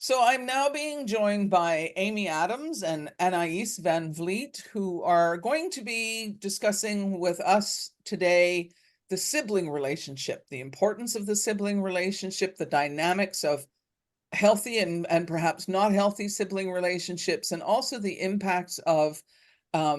So I'm now being joined by Amy Adams and Anais Vanvliet, who are going to be discussing with us today the sibling relationship, the importance of the sibling relationship, the dynamics of healthy and perhaps not healthy sibling relationships, and also the impacts of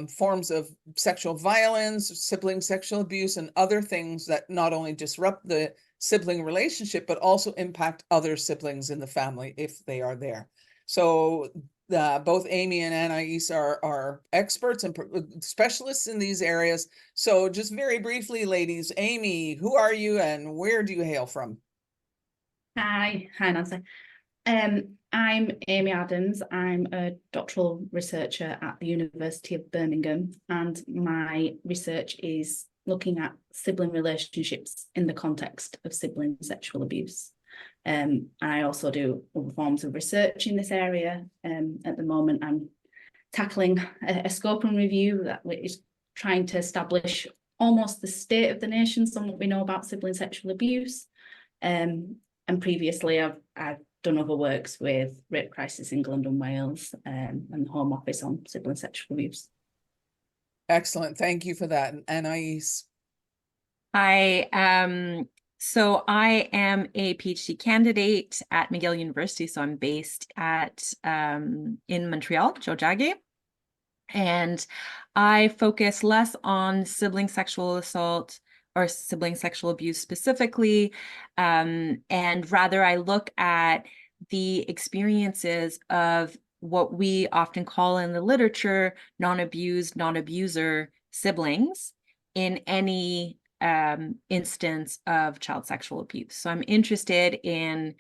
forms of sexual violence, sibling sexual abuse, and other things that not only disrupt the sibling relationship, but also impact other siblings in the family if they are there. So both Amy and Anais are experts and specialists in these areas. So just very briefly, ladies, Amy, who are you and where do you hail from? Hi, Nancy. I'm Amy Adams. I'm a doctoral researcher at the University of Birmingham, and my research is looking at sibling relationships in the context of sibling sexual abuse. I also do other forms of research in this area. At the moment, I'm tackling a scoping review that is trying to establish almost the state of the nation, some what we know about sibling sexual abuse. And previously, I've done other works with Rape Crisis England and Wales and the Home Office on sibling sexual abuse. Excellent. Thank you for that. Anais. So I am a PhD candidate at McGill University. So I'm based at in Montreal, Jojage. And I focus less on sibling sexual assault or sibling sexual abuse specifically. And rather I look at the experiences of what we often call in the literature, non-abused, non-abuser siblings in any instance of child sexual abuse. So I'm interested in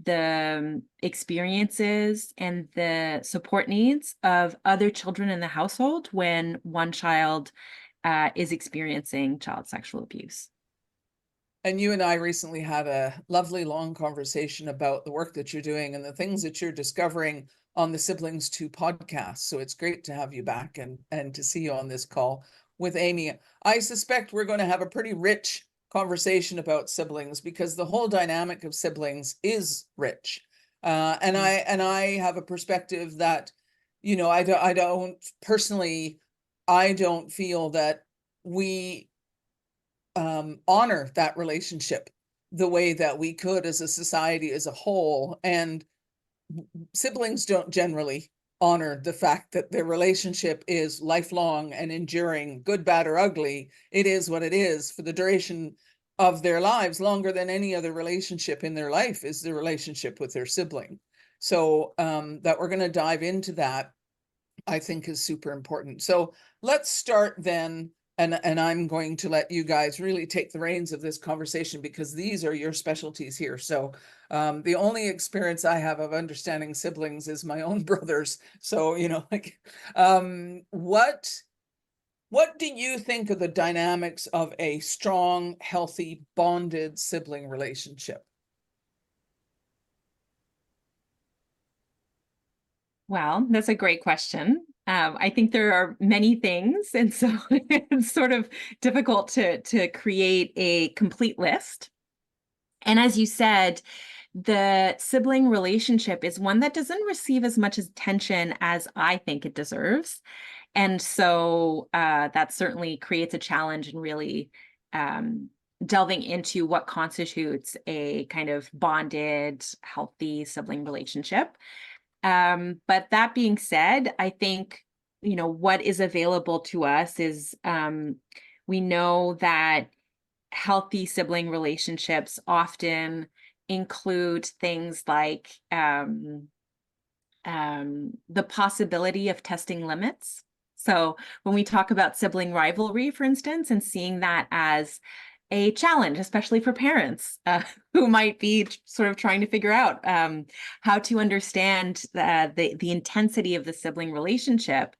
the experiences and the support needs of other children in the household when one child is experiencing child sexual abuse. And you and I recently had a lovely long conversation about the work that you're doing and the things that you're discovering on the SiblingsToo podcast. So it's great to have you back and to see you on this call with Amy. I suspect we're going to have a pretty rich conversation about siblings because the whole dynamic of siblings is rich. And I have a perspective that, I don't personally, I don't feel that we honor that relationship the way that we could as a society as a whole. And siblings don't generally honor the fact that their relationship is lifelong and enduring, good, bad, or ugly. It is what it is for the duration of their lives. Longer than any other relationship in their life is the relationship with their sibling. So that we're going to dive into that, I think, is super important. So let's start then. And I'm going to let you guys really take the reins of this conversation because these are your specialties here. So the only experience I have of understanding siblings is my own brothers. So, what do you think of the dynamics of a strong, healthy, bonded sibling relationship? Well, that's a great question. I think there are many things, and so it's sort of difficult to create a complete list. And as you said, the sibling relationship is one that doesn't receive as much attention as I think it deserves. And so that certainly creates a challenge in really delving into what constitutes a kind of bonded, healthy sibling relationship. But that being said, I think, what is available to us is we know that healthy sibling relationships often include things like the possibility of testing limits. So when we talk about sibling rivalry, for instance, and seeing that as a challenge, especially for parents who might be sort of trying to figure out how to understand the intensity of the sibling relationship.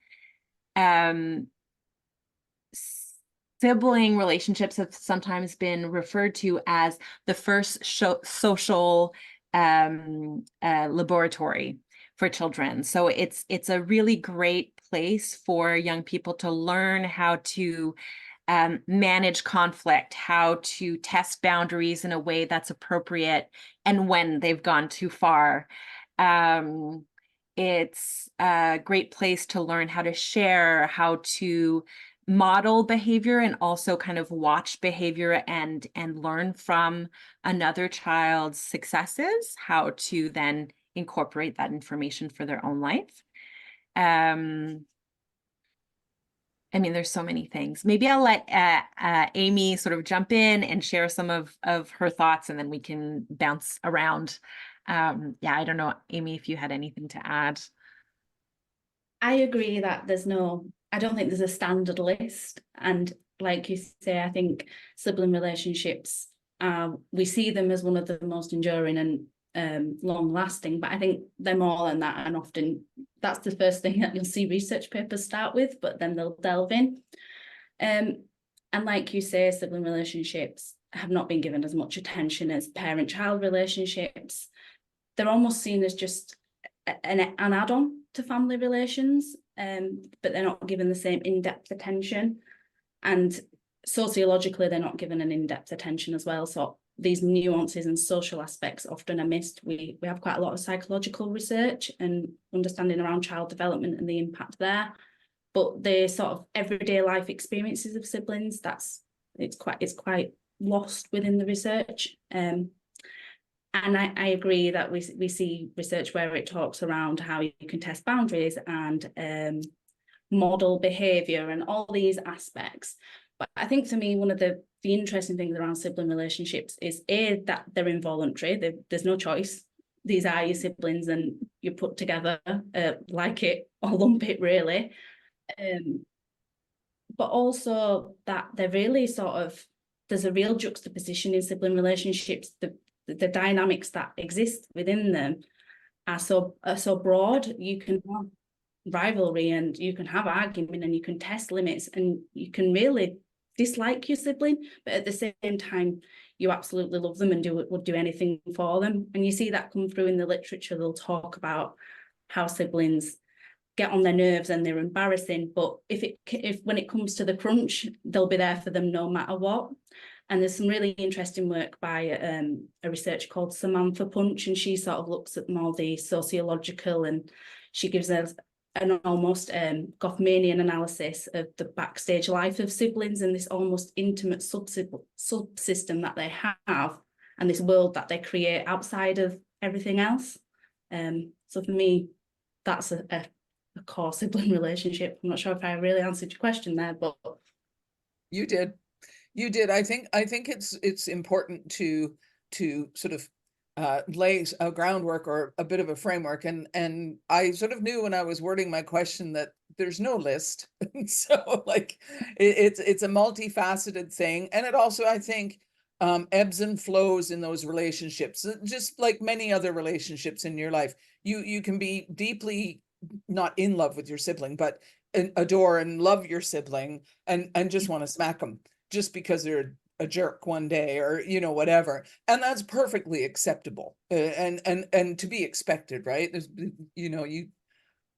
Sibling relationships have sometimes been referred to as the first social laboratory for children. So it's a really great place for young people to learn how to manage conflict, how to test boundaries in a way that's appropriate, and when they've gone too far. It's a great place to learn how to share, how to model behavior, and also kind of watch behavior and learn from another child's successes, how to then incorporate that information for their own life. I mean, there's so many things. Maybe I'll let Amy sort of jump in and share some of her thoughts, and then we can bounce around. Yeah, I don't know, Amy, if you had anything to add. I agree that I don't think there's a standard list. And like you say, I think sibling relationships, we see them as one of the most enduring and long lasting, but I think they're more than that. And often that's the first thing that you'll see research papers start with, but then they'll delve in. And like you say, sibling relationships have not been given as much attention as parent-child relationships. They're almost seen as just an add-on to family relations, but they're not given the same in-depth attention. And sociologically, they're not given an in-depth attention as well. So these nuances and social aspects often are missed. We have quite a lot of psychological research and understanding around child development and the impact there. But the sort of everyday life experiences of siblings, it's quite lost within the research. And I agree that we see research where it talks around how you can test boundaries and model behaviour and all these aspects. But I think for me, one of the interesting things around sibling relationships is that they're involuntary. There's no choice. These are your siblings and you're put together like it or lump it, really. But also that they're really there's a real juxtaposition in sibling relationships. The dynamics that exist within them are so broad. You can have rivalry and you can have argument and you can test limits and you can really dislike your sibling, but at the same time you absolutely love them and would do anything for them. And you see that come through in the literature. They'll talk about how siblings get on their nerves and they're embarrassing, but if when it comes to the crunch, they'll be there for them no matter what. And there's some really interesting work by a researcher called Samantha Punch, and she sort of looks at more the sociological, and she gives us an almost Goffmanian analysis of the backstage life of siblings and this almost intimate subsystem that they have and this world that they create outside of everything else. So for me, that's a core sibling relationship. I'm not sure if I really answered your question there, but you did. You did. I think it's important to sort of lay a groundwork or a bit of a framework. And I sort of knew when I was wording my question that there's no list. So like it's a multifaceted thing. And it also, I think, ebbs and flows in those relationships, just like many other relationships in your life. You can be deeply not in love with your sibling, but adore and love your sibling and just want to smack them just because they're a jerk one day or, whatever. And that's perfectly acceptable and to be expected, right? There's, you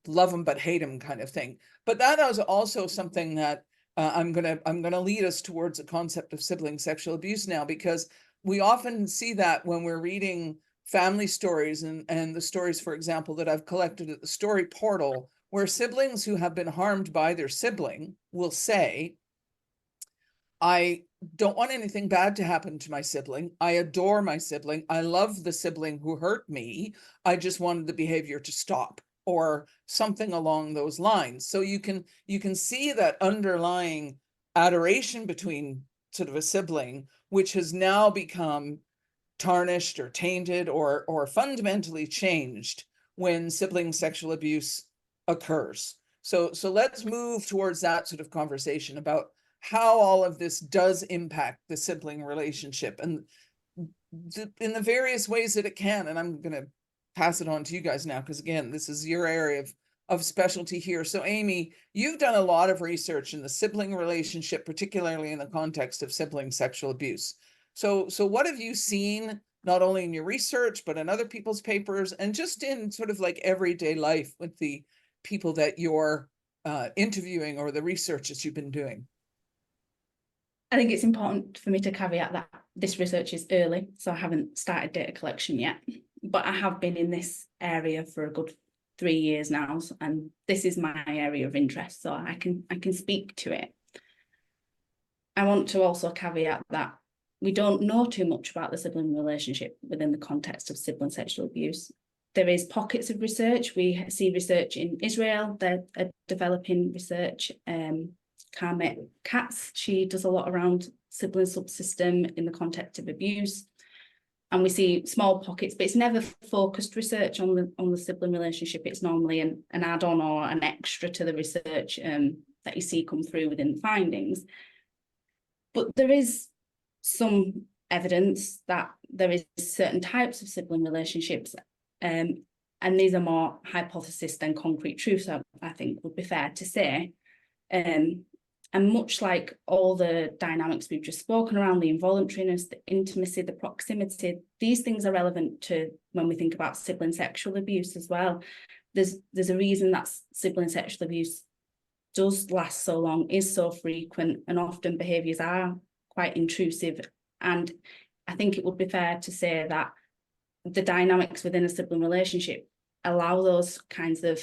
love them, but hate them kind of thing. But that is also something that I'm gonna lead us towards the concept of sibling sexual abuse now, because we often see that when we're reading family stories and the stories, for example, that I've collected at the Story Portal, where siblings who have been harmed by their sibling will say, I don't want anything bad to happen to my sibling. I adore my sibling. I love the sibling who hurt me. I just wanted the behavior to stop, or something along those lines. So you can see that underlying adoration between sort of a sibling, which has now become tarnished or tainted or fundamentally changed when sibling sexual abuse occurs. So let's move towards that sort of conversation about how all of this does impact the sibling relationship and in the various ways that it can. And I'm going to pass it on to you guys now, because again, this is your area of specialty here. So Amy, you've done a lot of research in the sibling relationship, particularly in the context of sibling sexual abuse. So what have you seen, not only in your research, but in other people's papers and just in sort of like everyday life with the people that you're interviewing or the research that you've been doing? I think it's important for me to caveat that this research is early, so I haven't started data collection yet. but I have been in this area for a good 3 years now, and this is my area of interest, so I can speak to it. I want to also caveat that we don't know too much about the sibling relationship within the context of sibling sexual abuse. There is pockets of research. We see research in Israel. They're developing research. Carmet Katz, she does a lot around sibling subsystem in the context of abuse. And we see small pockets, but it's never focused research on the sibling relationship. It's normally an add-on or an extra to the research that you see come through within the findings. But there is some evidence that there is certain types of sibling relationships, and these are more hypothesis than concrete truths, I think would be fair to say. And much like all the dynamics we've just spoken around, the involuntariness, the intimacy, the proximity, these things are relevant to when we think about sibling sexual abuse as well. There's a reason that sibling sexual abuse does last so long, is so frequent, and often behaviours are quite intrusive. And I think it would be fair to say that the dynamics within a sibling relationship allow those kinds of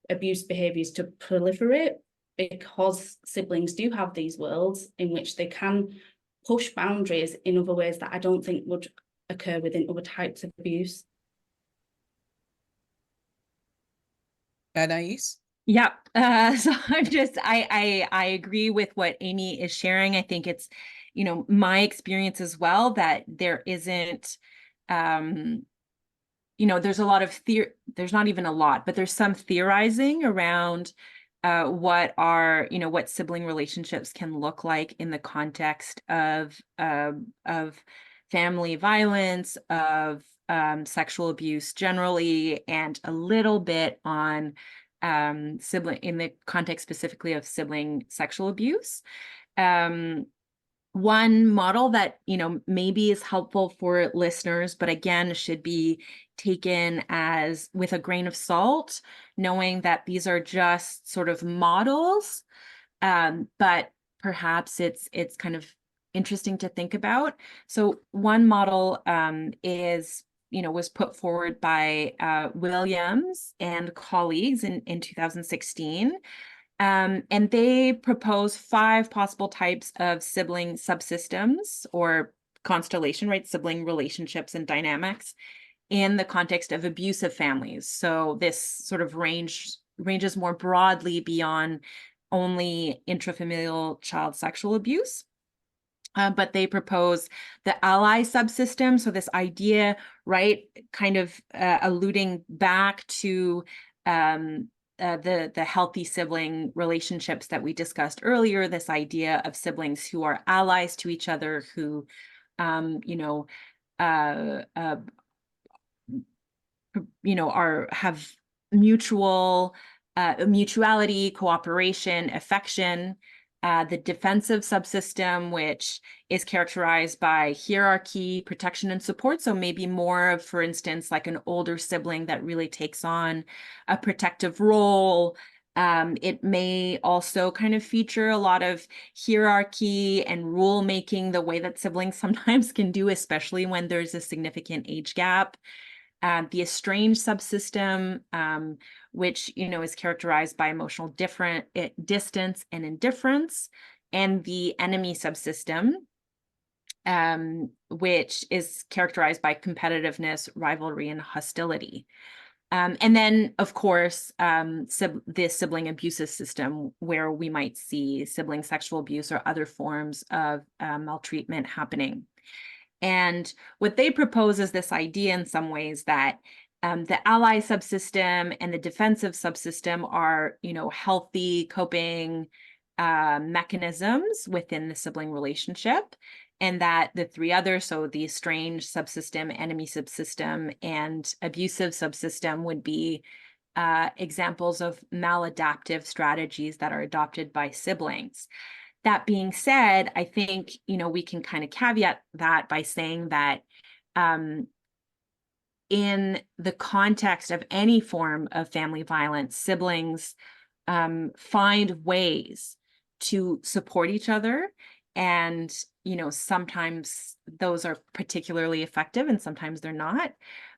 abuse behaviours to proliferate, because siblings do have these worlds in which they can push boundaries in other ways that I don't think would occur within other types of abuse. Anais? Yeah. So I agree with what Amy is sharing. I think it's, my experience as well, that there isn't, there's a lot of there's not even a lot, but there's some theorizing around what sibling relationships can look like in the context of family violence, of sexual abuse generally, and a little bit on sibling in the context specifically of sibling sexual abuse. One model that, maybe is helpful for listeners, but again, should be taken as with a grain of salt, knowing that these are just sort of models, but perhaps it's kind of interesting to think about. So one model was put forward by Williams and colleagues in 2016. And they propose 5 possible types of sibling subsystems or constellation, right? Sibling relationships and dynamics in the context of abusive families. So this sort of ranges more broadly beyond only intrafamilial child sexual abuse. But they propose the ally subsystem. So this idea, right, kind of alluding back to the healthy sibling relationships that we discussed earlier, this idea of siblings who are allies to each other, who have mutuality, cooperation, affection. The defensive subsystem, which is characterized by hierarchy, protection, and support. So maybe more of, for instance, like an older sibling that really takes on a protective role. It may also kind of feature a lot of hierarchy and rule making, the way that siblings sometimes can do, especially when there's a significant age gap. The estranged subsystem, which is characterized by emotional distance and indifference, and the enemy subsystem, which is characterized by competitiveness, rivalry, and hostility. And then, of course, the sibling abusive system, where we might see sibling sexual abuse or other forms of maltreatment happening. And what they propose is this idea in some ways that the ally subsystem and the defensive subsystem are, healthy coping mechanisms within the sibling relationship, and that the 3 others, so the estranged subsystem, enemy subsystem, and abusive subsystem, would be examples of maladaptive strategies that are adopted by siblings. That being said, I think, we can kind of caveat that by saying that in the context of any form of family violence, siblings find ways to support each other. And, sometimes those are particularly effective and sometimes they're not.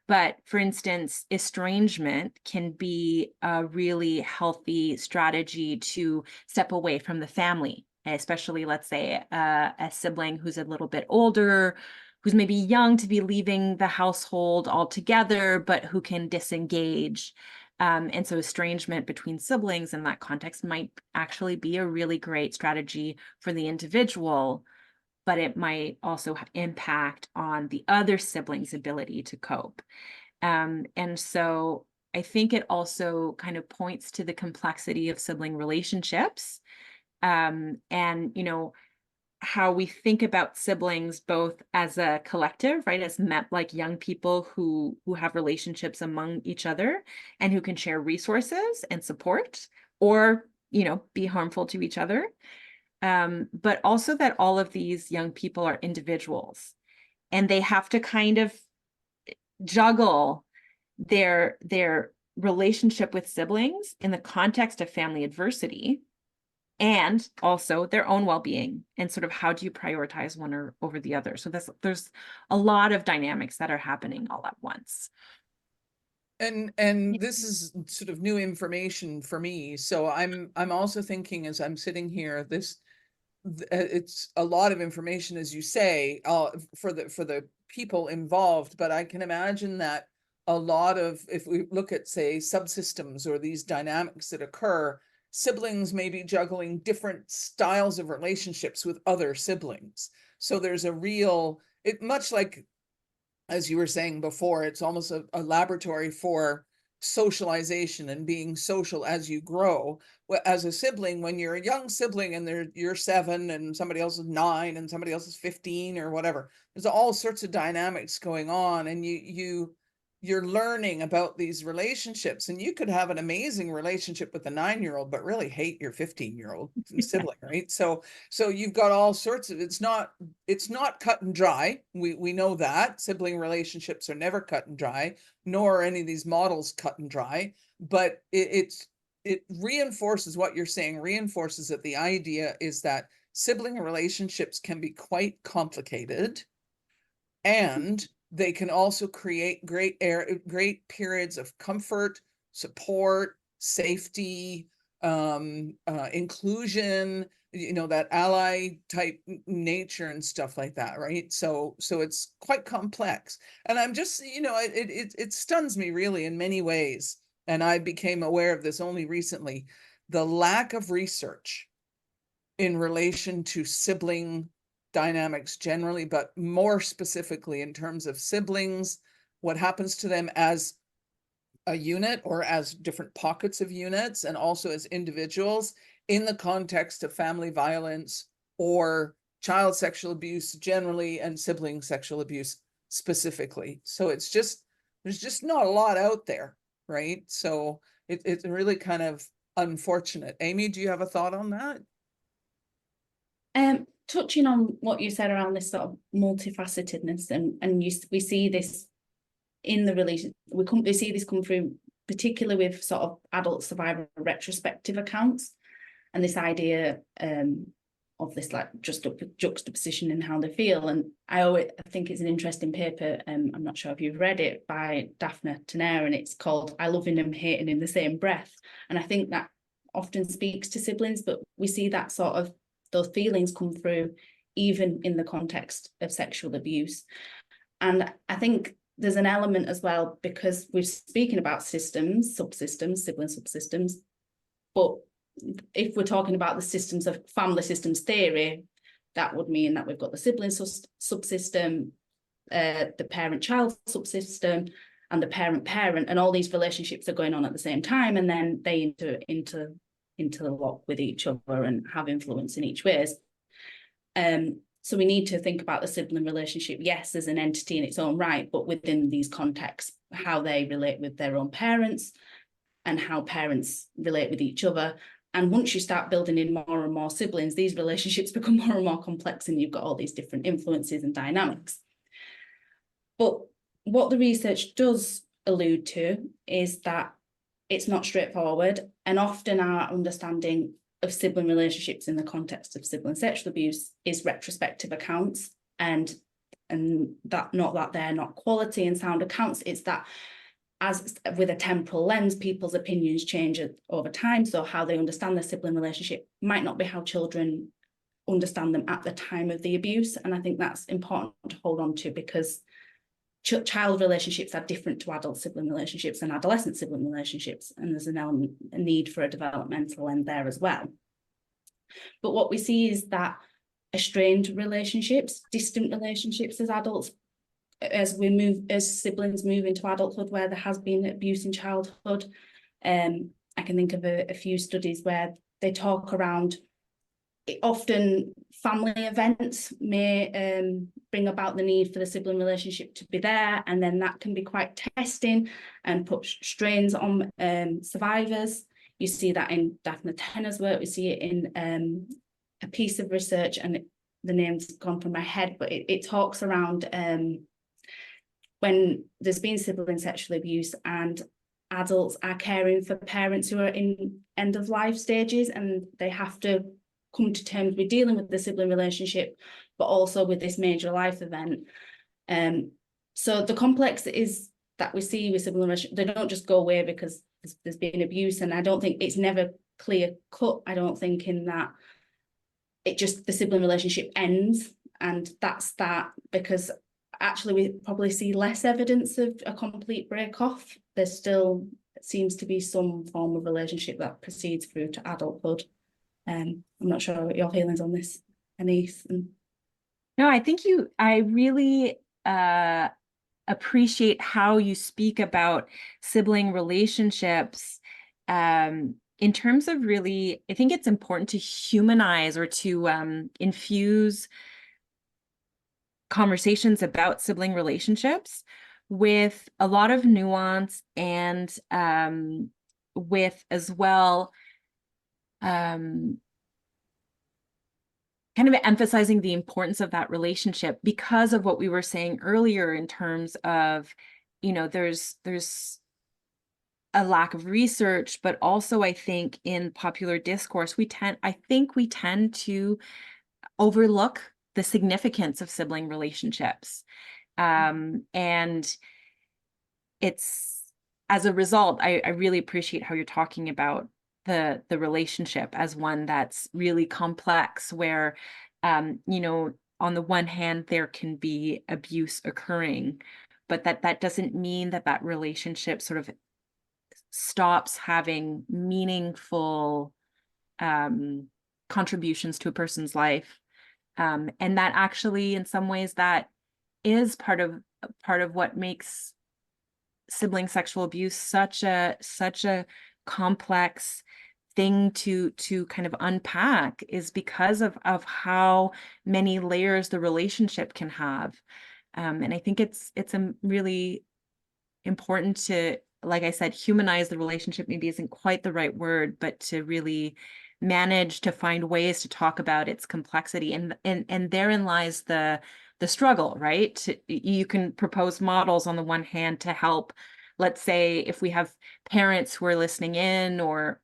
But for instance, estrangement can be a really healthy strategy to step away from the family, especially, let's say, a sibling who's a little bit older, who's maybe young to be leaving the household altogether, but who can disengage. And so estrangement between siblings in that context might actually be a really great strategy for the individual, but it might also impact on the other sibling's ability to cope. And so I think it also kind of points to the complexity of sibling relationships, and, you know, how we think about siblings both as a collective, right, as like young people who have relationships among each other and who can share resources and support, or, you know, be harmful to each other. But also that all of these young people are individuals, and they have to kind of juggle their relationship with siblings in the context of family adversity, and also their own well-being, and sort of how do you prioritize one or over the other. So there's a lot of dynamics that are happening all at once. And this is sort of new information for me. So I'm also thinking, as I'm sitting here, it's a lot of information, as you say, for the people involved, but I can imagine that a lot of, if we look at, say, subsystems or these dynamics that occur, siblings may be juggling different styles of relationships with other siblings. So there's a real, much like, as you were saying before, it's almost a laboratory for socialization and being social as you grow. As a sibling, when you're a young sibling and you're 7 and somebody else is 9 and somebody else is 15 or whatever, there's all sorts of dynamics going on, and you're learning about these relationships, and you could have an amazing relationship with a 9-year-old but really hate your 15-year-old sibling, right? So you've got all sorts of, it's not cut and dry. We know that sibling relationships are never cut and dry, nor are any of these models cut and dry, but it reinforces what you're saying, reinforces that the idea is that sibling relationships can be quite complicated, and they can also create great periods of comfort, support, safety, inclusion, you know, that ally type nature and stuff like that, right? So it's quite complex. And I'm just, you know, it stuns me really in many ways. And I became aware of this only recently, the lack of research in relation to sibling dynamics generally, but more specifically in terms of siblings, what happens to them as a unit or as different pockets of units, and also as individuals in the context of family violence or child sexual abuse generally, and sibling sexual abuse specifically. So it's just, there's just not a lot out there, right? So it's really kind of unfortunate. Amy, do you have a thought on that? Touching on what you said around this sort of multifacetedness, and we see this in the relation, we see this come through, particularly with sort of adult survivor retrospective accounts, and this idea of this like just juxtaposition in how they feel. And I think it's an interesting paper, I'm not sure if you've read it, by Daphne Tenner, and it's called "I Loving and Hating in the Same Breath." And I think that often speaks to siblings, but we see that sort of those feelings come through even in the context of sexual abuse. And I think there's an element as well, because we're speaking about systems, subsystems, sibling subsystems, but if we're talking about the systems of family systems theory, that would mean that we've got the sibling subsystem, the parent-child subsystem, and the parent-parent, and all these relationships are going on at the same time, and then they interlock with each other and have influence in each ways. So we need to think about the sibling relationship, yes, as an entity in its own right, but within these contexts, how they relate with their own parents and how parents relate with each other. And once you start building in more and more siblings, these relationships become more and more complex, and you've got all these different influences and dynamics. But what the research does allude to is that it's not straightforward, and often our understanding of sibling relationships in the context of sibling sexual abuse is retrospective accounts, and and that not that they're not quality and sound accounts, it's that as with a temporal lens, people's opinions change over time. So how they understand their sibling relationship might not be how children understand them at the time of the abuse. And I think that's important to hold on to, because child relationships are different to adult sibling relationships and adolescent sibling relationships. And there's a need for a developmental end there as well. But what we see is that estranged relationships, distant relationships as adults, as siblings move into adulthood where there has been abuse in childhood. I can think of a few studies where they talk around often family events may bring about the need for the sibling relationship to be there, and then that can be quite testing and put strains on survivors. You see that in Daphne Tenner's work. We see it in a piece of research, and the name's gone from my head, but it talks around when there's been sibling sexual abuse and adults are caring for parents who are in end of life stages, and they have to come to terms with dealing with the sibling relationship, but also with this major life event. So the complex is that we see with sibling relationship, they don't just go away because there's been abuse, and I don't think it's never clear cut. I don't think in that it just the sibling relationship ends and that's that, because actually we probably see less evidence of a complete break off. There still seems to be some form of relationship that proceeds through to adulthood. I'm not sure what your feelings on this, Anais. No, I really appreciate how you speak about sibling relationships in terms of really, I think it's important to humanize or to infuse conversations about sibling relationships with a lot of nuance and with as well kind of emphasizing the importance of that relationship because of what we were saying earlier in terms of, there's a lack of research, but also I think in popular discourse, I think we tend to overlook the significance of sibling relationships. And it's, as a result, I really appreciate how you're talking about the relationship as one that's really complex, where, on the one hand, there can be abuse occurring, but that doesn't mean that relationship sort of stops having meaningful contributions to a person's life. And that actually, in some ways, that is part of what makes sibling sexual abuse such a complex thing to kind of unpack, is because of how many layers the relationship can have. And I think it's really important to, like I said, humanize the relationship. Maybe isn't quite the right word, but to really manage to find ways to talk about its complexity, and therein lies the struggle, right? You can propose models on the one hand to help, let's say, if we have parents who are listening in, or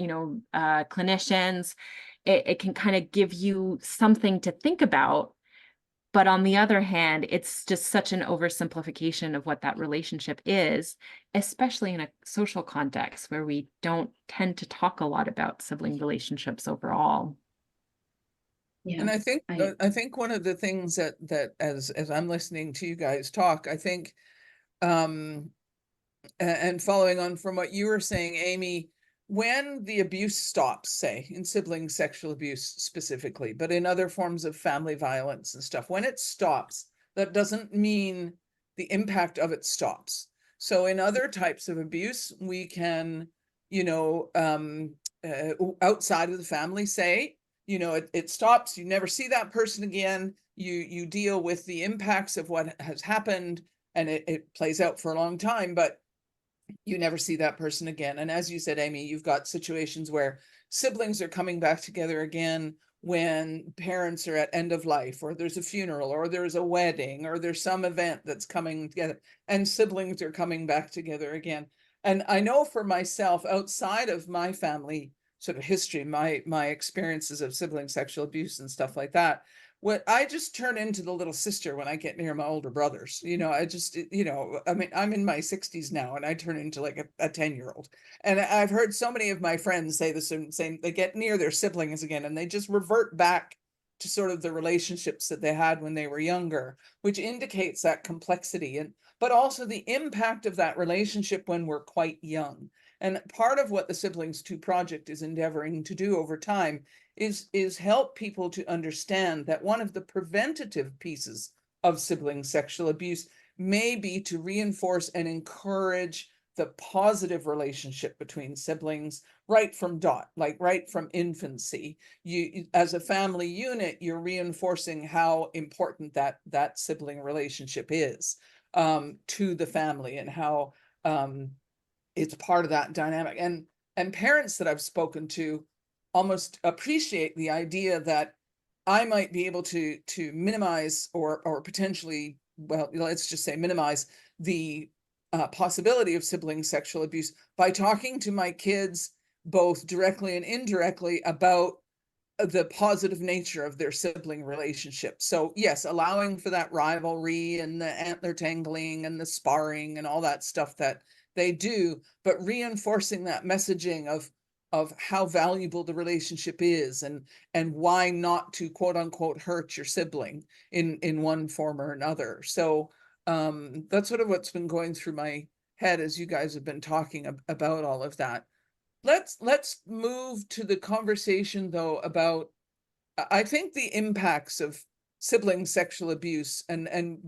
clinicians, it can kind of give you something to think about. But on the other hand, it's just such an oversimplification of what that relationship is, especially in a social context where we don't tend to talk a lot about sibling relationships overall. Yeah, and I think one of the things that as I'm listening to you guys talk, I think, and following on from what you were saying, Amy, when the abuse stops, say in sibling sexual abuse specifically, but in other forms of family violence and stuff, when it stops, that doesn't mean the impact of it stops. So in other types of abuse, we can, outside of the family, say, it stops, you never see that person again, you deal with the impacts of what has happened, and it plays out for a long time, but you never see that person again. And as you said, Amy, you've got situations where siblings are coming back together again when parents are at end of life, or there's a funeral, or there's a wedding, or there's some event that's coming together, and siblings are coming back together again. And I know for myself, outside of my family sort of history, my experiences of sibling sexual abuse and stuff like that, what I just turn into the little sister when I get near my older brothers. I just, I mean, I'm in my 60s now and I turn into like a 10-year-old. And I've heard so many of my friends say the same, they get near their siblings again and they just revert back to sort of the relationships that they had when they were younger, which indicates that complexity but also the impact of that relationship when we're quite young. And part of what the SiblingsToo project is endeavoring to do over time is help people to understand that one of the preventative pieces of sibling sexual abuse may be to reinforce and encourage the positive relationship between siblings right from right from infancy. You, as a family unit, you're reinforcing how important that sibling relationship is to the family, and how it's part of that dynamic. And parents that I've spoken to almost appreciate the idea that I might be able to minimize or potentially, well, let's just say minimize the possibility of sibling sexual abuse by talking to my kids both directly and indirectly about the positive nature of their sibling relationship. So yes, allowing for that rivalry and the antler tangling and the sparring and all that stuff that they do, but reinforcing that messaging of how valuable the relationship is, and why not to quote unquote hurt your sibling in one form or another. So that's sort of what's been going through my head as you guys have been talking about all of that. Let's move to the conversation though about, I think, the impacts of sibling sexual abuse, and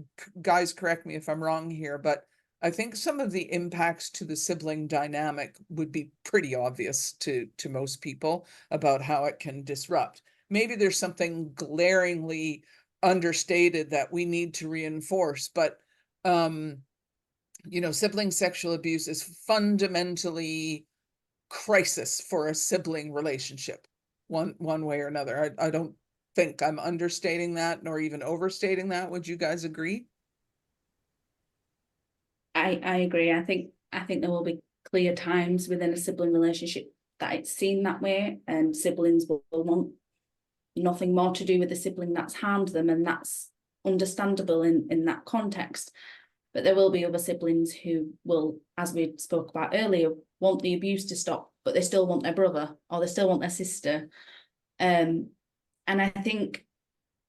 guys, correct me if I'm wrong here, but I think some of the impacts to the sibling dynamic would be pretty obvious to most people about how it can disrupt. Maybe there's something glaringly understated that we need to reinforce, but sibling sexual abuse is fundamentally crisis for a sibling relationship, one way or another. I don't think I'm understating that nor even overstating that. Would you guys agree? I agree. I think there will be clear times within a sibling relationship that it's seen that way, and siblings will want nothing more to do with the sibling that's harmed them, and that's understandable in that context. But there will be other siblings who will, as we spoke about earlier, want the abuse to stop, but they still want their brother or they still want their sister. And I think,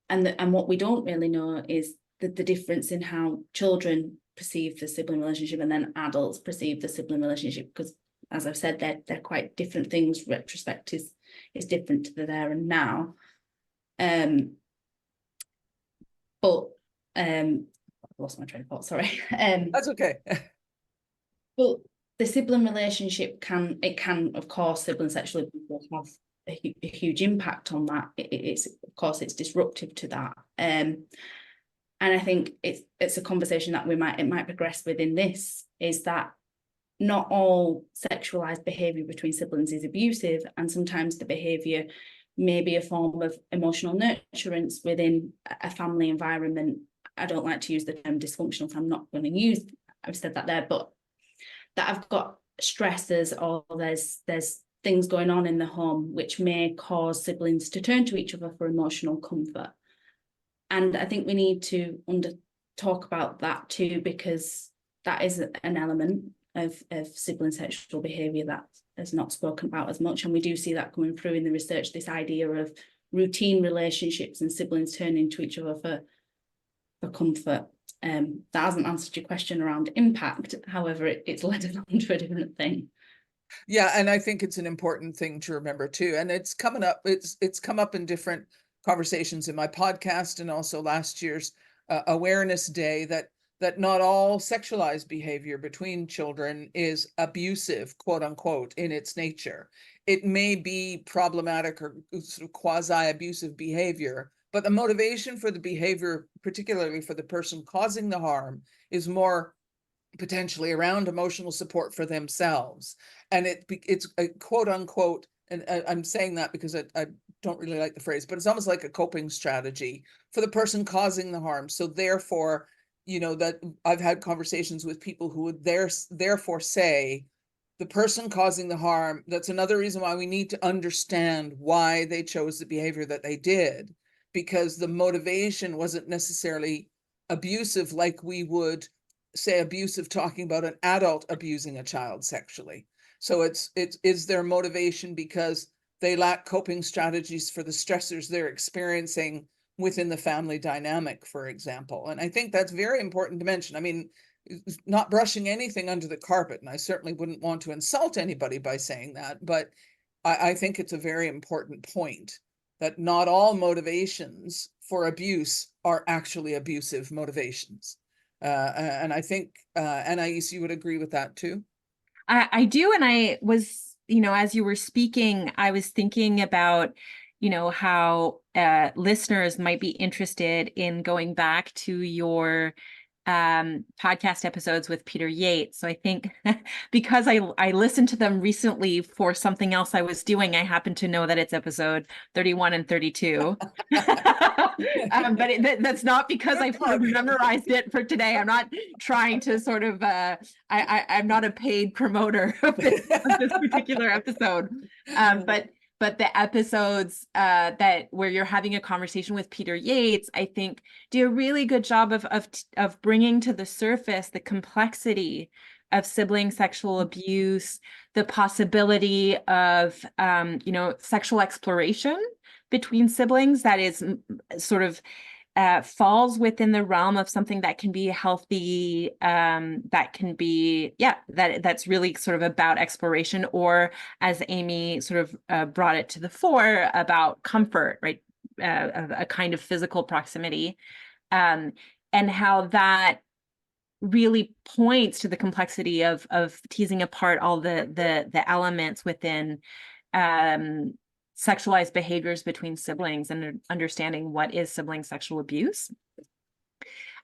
and what we don't really know is the difference in how children perceive the sibling relationship and then adults perceive the sibling relationship, because as I've said, they're quite different things. Retrospect is different to the there and now. But I lost my train of thought, sorry. That's okay. But the sibling relationship can, of course, sibling sexual abuse will have a huge impact on that. It's of course it's disruptive to that. And I think it's a conversation that it might progress within this, is that not all sexualized behavior between siblings is abusive, and sometimes the behavior may be a form of emotional nurturance within a family environment. I don't like to use the term dysfunctional, so I'm not going to use, I've said that there, but that I've got stresses, or there's things going on in the home which may cause siblings to turn to each other for emotional comfort. And I think we need to talk about that too, because that is an element of sibling sexual behaviour that is not spoken about as much. And we do see that coming through in the research, this idea of routine relationships and siblings turning to each other for comfort. That hasn't answered your question around impact. However, it's led us on to a different thing. Yeah, and I think it's an important thing to remember too. And it's coming up, it's come up in different conversations in my podcast, and also last year's awareness day, that not all sexualized behavior between children is abusive, quote unquote, in its nature. It may be problematic or sort of quasi-abusive behavior, but the motivation for the behavior, particularly for the person causing the harm, is more potentially around emotional support for themselves. And it's a quote unquote, and I'm saying that because I don't really like the phrase, but it's almost like a coping strategy for the person causing the harm. So therefore, that I've had conversations with people who would therefore say, the person causing the harm, that's another reason why we need to understand why they chose the behavior that they did, because the motivation wasn't necessarily abusive, like we would say abusive talking about an adult abusing a child sexually. So is their motivation because they lack coping strategies for the stressors they're experiencing within the family dynamic, for example. And I think that's very important to mention. I mean, not brushing anything under the carpet, and I certainly wouldn't want to insult anybody by saying that, but I think it's a very important point that not all motivations for abuse are actually abusive motivations. And I think, Anais, you would agree with that too? I do. And I was, as you were speaking, I was thinking about, how listeners might be interested in going back to your podcast episodes with Peter Yates. So I think because I listened to them recently for something else I was doing, I happen to know that it's episode 31 and 32. But that's not because I've sort of memorized it for today. I'm not trying to sort of, I'm not a paid promoter of this particular episode. But the episodes that where you're having a conversation with Peter Yates, I think, do a really good job of bringing to the surface the complexity of sibling sexual abuse, the possibility of sexual exploration between siblings that is sort of falls within the realm of something that can be healthy, that can be, that's really sort of about exploration, or as Amy sort of brought it to the fore, about comfort, right? A kind of physical proximity, and how that really points to the complexity of teasing apart all the elements within sexualized behaviors between siblings and understanding what is sibling sexual abuse.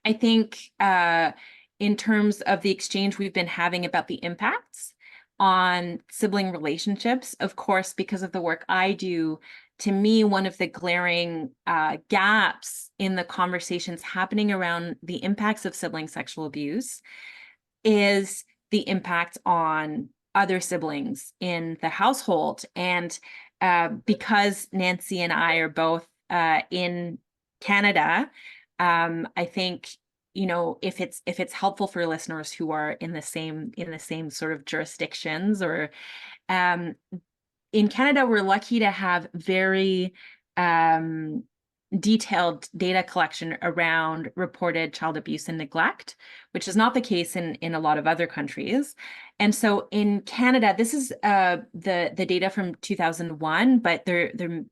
I think in terms of the exchange we've been having about the impacts on sibling relationships, of course, because of the work I do, to me, one of the glaring gaps in the conversations happening around the impacts of sibling sexual abuse is the impact on other siblings in the household. And because Nancy and I are both in Canada, I think, if it's helpful for listeners who are in the same sort of jurisdictions, or in Canada, we're lucky to have very detailed data collection around reported child abuse and neglect, which is not the case in a lot of other countries. And so in Canada, this is the data from 2001, but the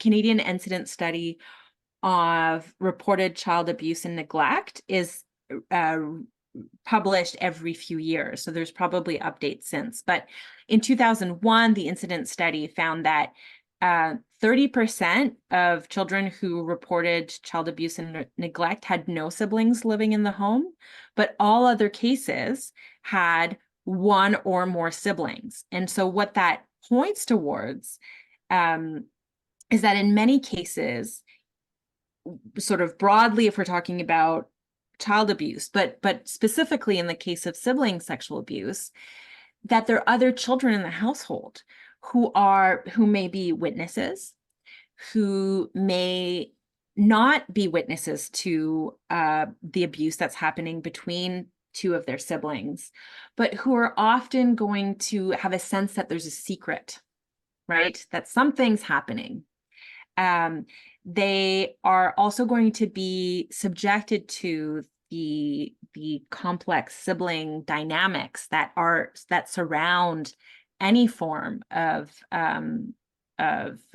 Canadian Incident Study of reported child abuse and neglect is published every few years. So there's probably updates since. But in 2001, the incident study found that 30% of children who reported child abuse and neglect had no siblings living in the home, but all other cases had one or more siblings. And so what that points towards is that in many cases, sort of broadly, if we're talking about child abuse, but specifically in the case of sibling sexual abuse, that there are other children in the household who may be witnesses, who may not be witnesses to the abuse that's happening between two of their siblings, but who are often going to have a sense that there's a secret, right? That something's happening. They are also going to be subjected to the complex sibling dynamics that surround any form of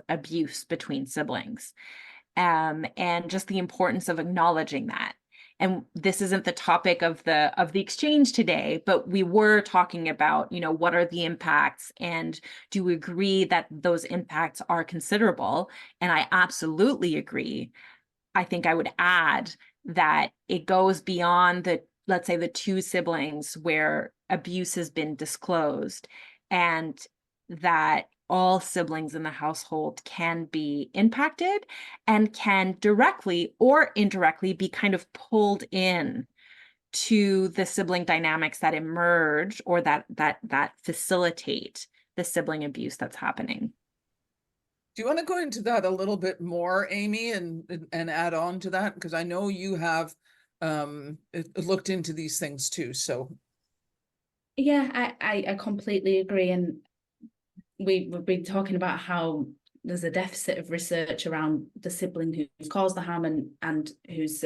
abuse between siblings, and just the importance of acknowledging that. And this isn't the topic of the exchange today, but we were talking about, what are the impacts, and do we agree that those impacts are considerable? And I absolutely agree. I think I would add that it goes beyond let's say the two siblings where abuse has been disclosed, and that all siblings in the household can be impacted and can directly or indirectly be kind of pulled in to the sibling dynamics that emerge, or that facilitate the sibling abuse that's happening. Do you want to go into that a little bit more, Amy, and add on to that? Because I know you have looked into these things too. So Yeah, I completely agree. And we've been talking about how there's a deficit of research around the sibling who's caused the harm and who's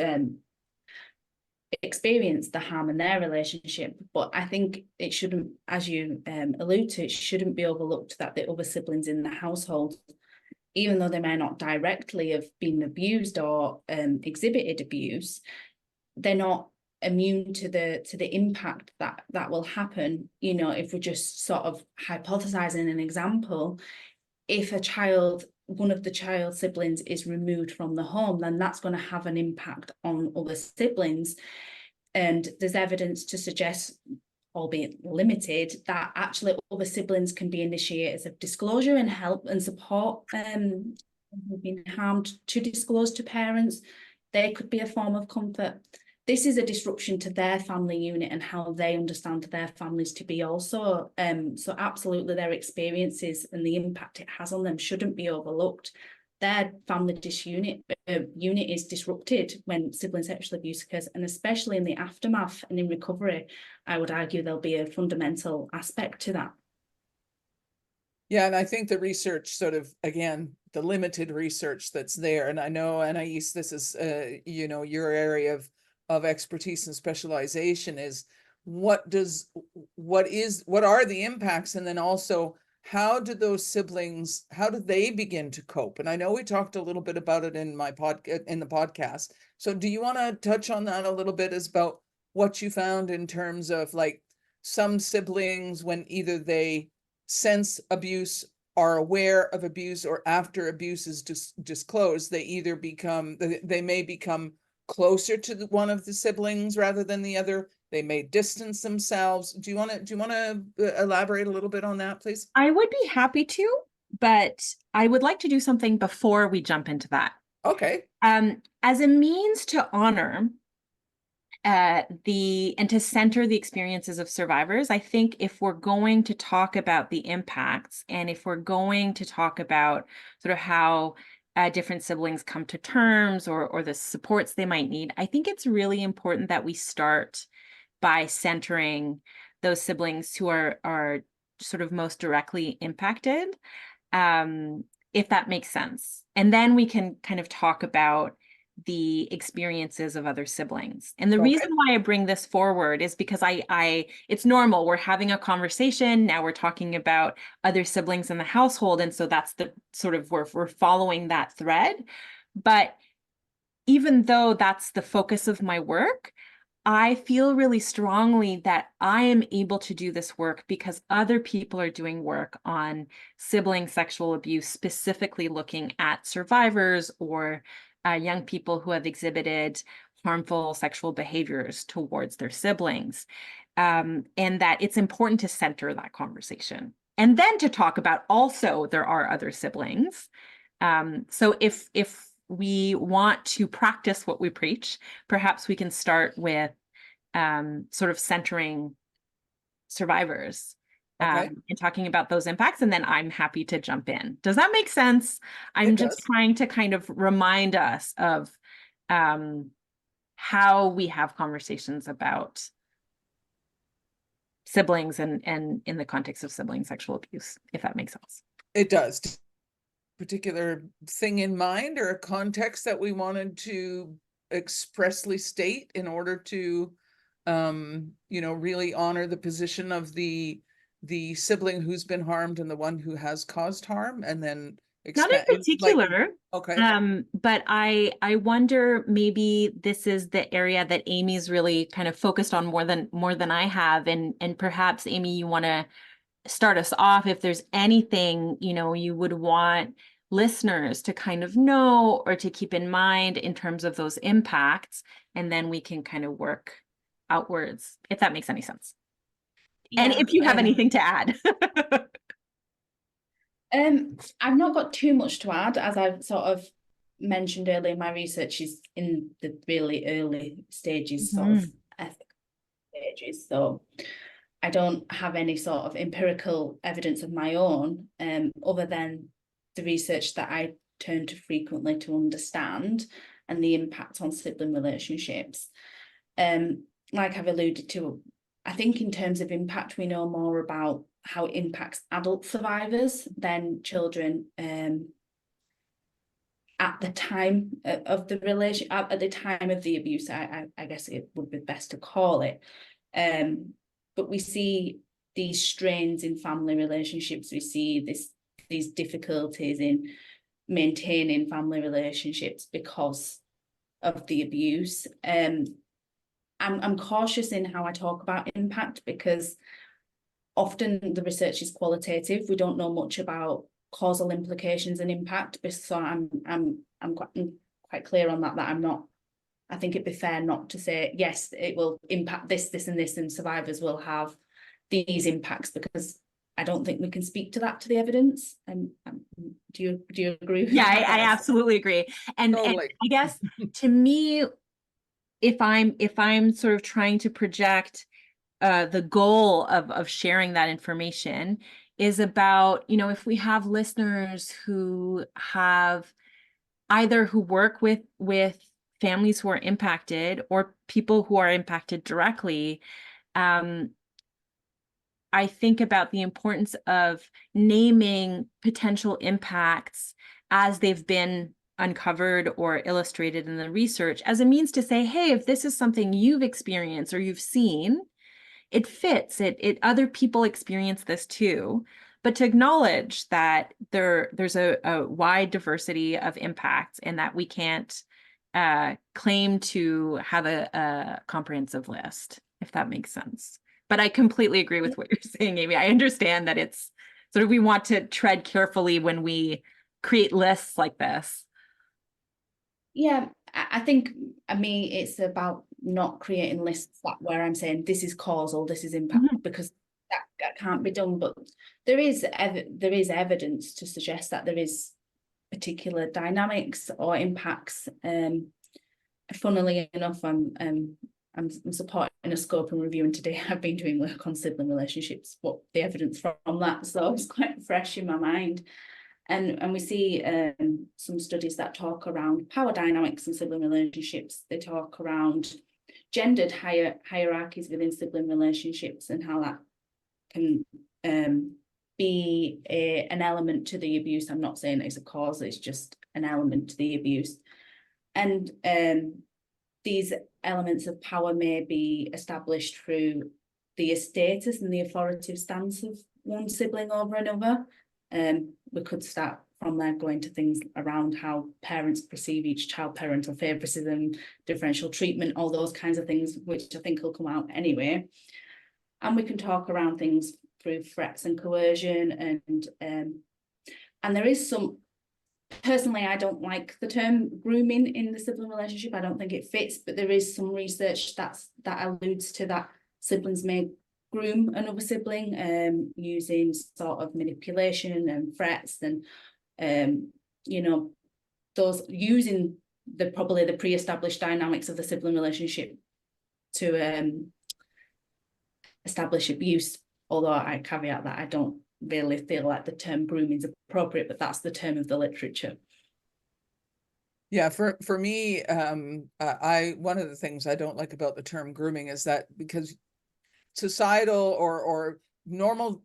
experienced the harm in their relationship. But I think it shouldn't, as you allude to, it shouldn't be overlooked that the other siblings in the household, even though they may not directly have been abused or exhibited abuse, they're not immune to the impact that will happen. You know, if we're just sort of hypothesizing an example, if one of the child siblings is removed from the home, then that's going to have an impact on other siblings. And there's evidence to suggest, albeit limited, that actually other siblings can be initiators of disclosure and help and support who've been harmed to disclose to parents. They could be a form of comfort. This is a disruption to their family unit and how they understand their families to be also. So absolutely their experiences and the impact it has on them shouldn't be overlooked. Their family unit is disrupted when sibling sexual abuse occurs, and especially in the aftermath and in recovery, I would argue there'll be a fundamental aspect to that. yeah, and I think the research sort of, again, the limited research that's there, and I know, Anais, this is you know, your area of expertise and specialization, is what are the impacts, and then also how do those siblings, how do they begin to cope? And I know we talked a little bit about it in the podcast. So do you want to touch on that a little bit, as about what you found in terms of, like, some siblings, when either they sense abuse, are aware of abuse, or after abuse is disclosed, they may become closer to one of the siblings rather than the other. They may distance themselves. Do you want to elaborate a little bit on that, please? I would be happy to, but I would like to do something before we jump into that. Okay. As a means to honor and to center the experiences of survivors, I think if we're going to talk about the impacts, and if we're going to talk about sort of how different siblings come to terms, or the supports they might need, I think it's really important that we start by centering those siblings who are sort of most directly impacted, if that makes sense. And then we can kind of talk about the experiences of other siblings. And the reason why I bring this forward is because it's normal. We're having a conversation. Now we're talking about other siblings in the household. And so that's the sort of, we're following that thread. But even though that's the focus of my work, I feel really strongly that I am able to do this work because other people are doing work on sibling sexual abuse, specifically looking at survivors or young people who have exhibited harmful sexual behaviors towards their siblings, and that it's important to center that conversation. And then to talk about also there are other siblings. So if we want to practice what we preach, perhaps we can start with sort of centering survivors and talking about those impacts, and then I'm happy to jump in. Does that make sense? I'm just trying to kind of remind us of how we have conversations about siblings and in the context of sibling sexual abuse, if that makes sense. It does. Particular thing in mind, or a context that we wanted to expressly state in order to you know, really honor the position of the sibling who's been harmed and the one who has caused harm, and then not in particular, but I wonder, maybe this is the area that Amy's really kind of focused on more than I have, and perhaps, Amy, you want to start us off if there's anything, you know, you would want listeners to kind of know or to keep in mind in terms of those impacts, and then we can kind of work outwards, if that makes any sense. Yeah, and if you have anything to add. I've not got too much to add. As I've sort of mentioned earlier, my research is in the really early stages, sort of ethical stages. So I don't have any sort of empirical evidence of my own, other than the research that I turn to frequently to understand, and the impact on sibling relationships. Like I've alluded to, I think in terms of impact, we know more about how it impacts adult survivors than children at the time of the relation, at the time of the abuse, I guess it would be best to call it. But we see these strains in family relationships. We see these difficulties in maintaining family relationships because of the abuse. I'm cautious in how I talk about impact, because often the research is qualitative. We don't know much about causal implications and impact. So I'm quite clear on that I'm not. I think it'd be fair not to say yes, it will impact this, and this, and survivors will have these impacts, because I don't think we can speak to that, to the evidence. And do you agree with Yeah, that? I absolutely agree. And Totally. I guess to me, if I'm sort of trying to project the goal of sharing that information is about, you know, if we have listeners who have either who work with families who are impacted or people who are impacted directly, I think about the importance of naming potential impacts as they've been uncovered or illustrated in the research as a means to say, hey, if this is something you've experienced or you've seen, it fits, it other people experience this too. But to acknowledge that there's a wide diversity of impacts and that we can't claim to have a comprehensive list, if that makes sense. But I completely agree with what you're saying, Amy. I understand that it's sort of, we want to tread carefully when we create lists like this. Yeah, I think, I mean, it's about not creating lists where I'm saying this is causal, this is impact, because that can't be done. But there is evidence to suggest that there is particular dynamics or impacts. Funnily enough, I'm supporting a scope and review, and today I've been doing work on sibling relationships, but the evidence from that, so it's quite fresh in my mind. And we see some studies that talk around power dynamics in sibling relationships. They talk around gendered hierarchies within sibling relationships and how that can be an element to the abuse. I'm not saying it's a cause, it's just an element to the abuse. And these elements of power may be established through the status and the authoritative stance of one sibling over another. We could start from there, going to things around how parents perceive each child, parental favoritism, differential treatment, all those kinds of things, which I think will come out anyway. And we can talk around things through threats and coercion, and there is some. Personally, I don't like the term grooming in the sibling relationship. I don't think it fits, but there is some research that alludes to that siblings may groom another sibling using sort of manipulation and threats, and you know, those using probably the pre-established dynamics of the sibling relationship to establish abuse. Although I caveat that I don't really feel like the term grooming is appropriate, but that's the term of the literature. Yeah, for me, one of the things I don't like about the term grooming is that because societal or normal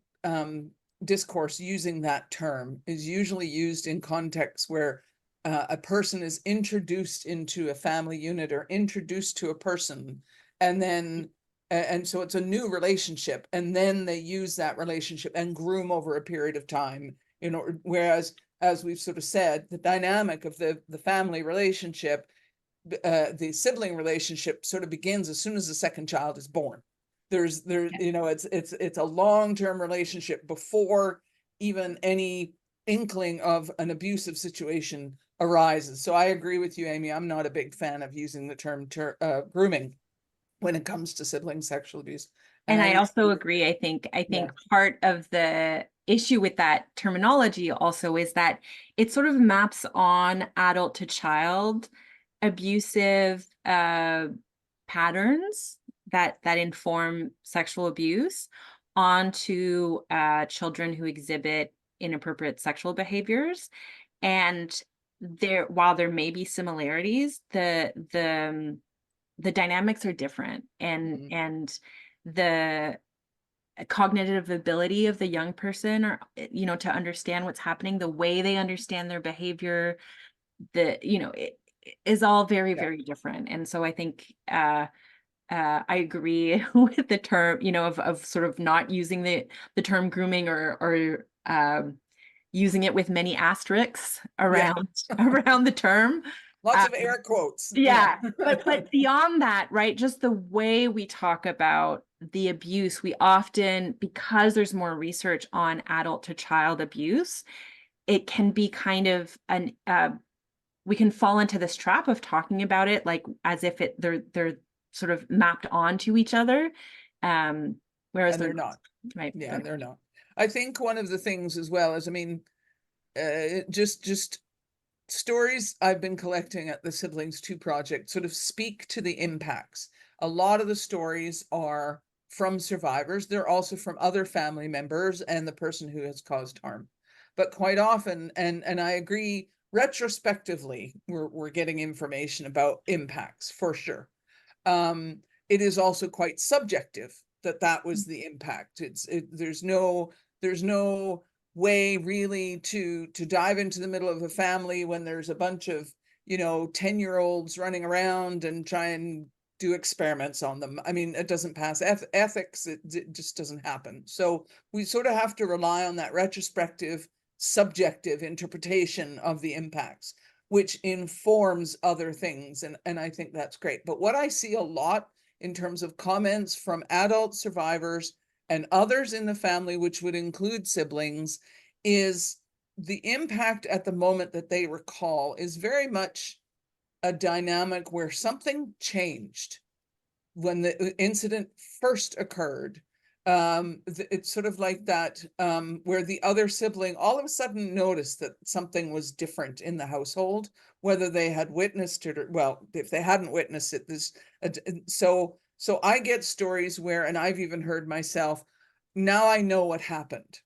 discourse using that term is usually used in contexts where a person is introduced into a family unit or introduced to a person, and then and so it's a new relationship, and then they use that relationship and groom over a period of time, you know, whereas, as we've sort of said, the dynamic of the family relationship, the sibling relationship sort of begins as soon as the second child is born. You know, it's a long-term relationship before even any inkling of an abusive situation arises. So I agree with you, Amy. I'm not a big fan of using the term grooming when it comes to sibling sexual abuse. And I also agree. I think Yeah. part of the issue with that terminology also is that it sort of maps on adult to child abusive patterns that inform sexual abuse onto children who exhibit inappropriate sexual behaviors. And while there may be similarities, the dynamics are different, and the cognitive ability of the young person, or to understand what's happening, the way they understand their behavior, it is all very, very different. And so I think I agree with the term, of sort of not using the term grooming, or using it with many asterisks around the term. Lots of air quotes. Yeah. But beyond that, right, just the way we talk about the abuse, we often, because there's more research on adult to child abuse, it can be kind of we can fall into this trap of talking about it like as if they're sort of mapped onto each other, whereas And they're not. Right. Yeah, they're not. I think one of the things as well is, I mean, just stories I've been collecting at the SiblingsToo project sort of speak to the impacts. A lot of the stories are from survivors. They're also from other family members and the person who has caused harm. But quite often, and I agree, retrospectively, we're getting information about impacts for sure. It is also quite subjective that was the impact. There's no way really to dive into the middle of a family when there's a bunch of 10-year-olds running around and try and do experiments on them. I mean, it doesn't pass ethics. It just doesn't happen. So we sort of have to rely on that retrospective, subjective interpretation of the impacts, which informs other things. And I think that's great. But what I see a lot in terms of comments from adult survivors and others in the family, which would include siblings, is the impact at the moment that they recall is very much a dynamic where something changed when the incident first occurred. It's sort of like that, where the other sibling all of a sudden noticed that something was different in the household, whether they had witnessed it or, well, if they hadn't witnessed it, so I get stories where, and I've even heard myself, now I know what happened,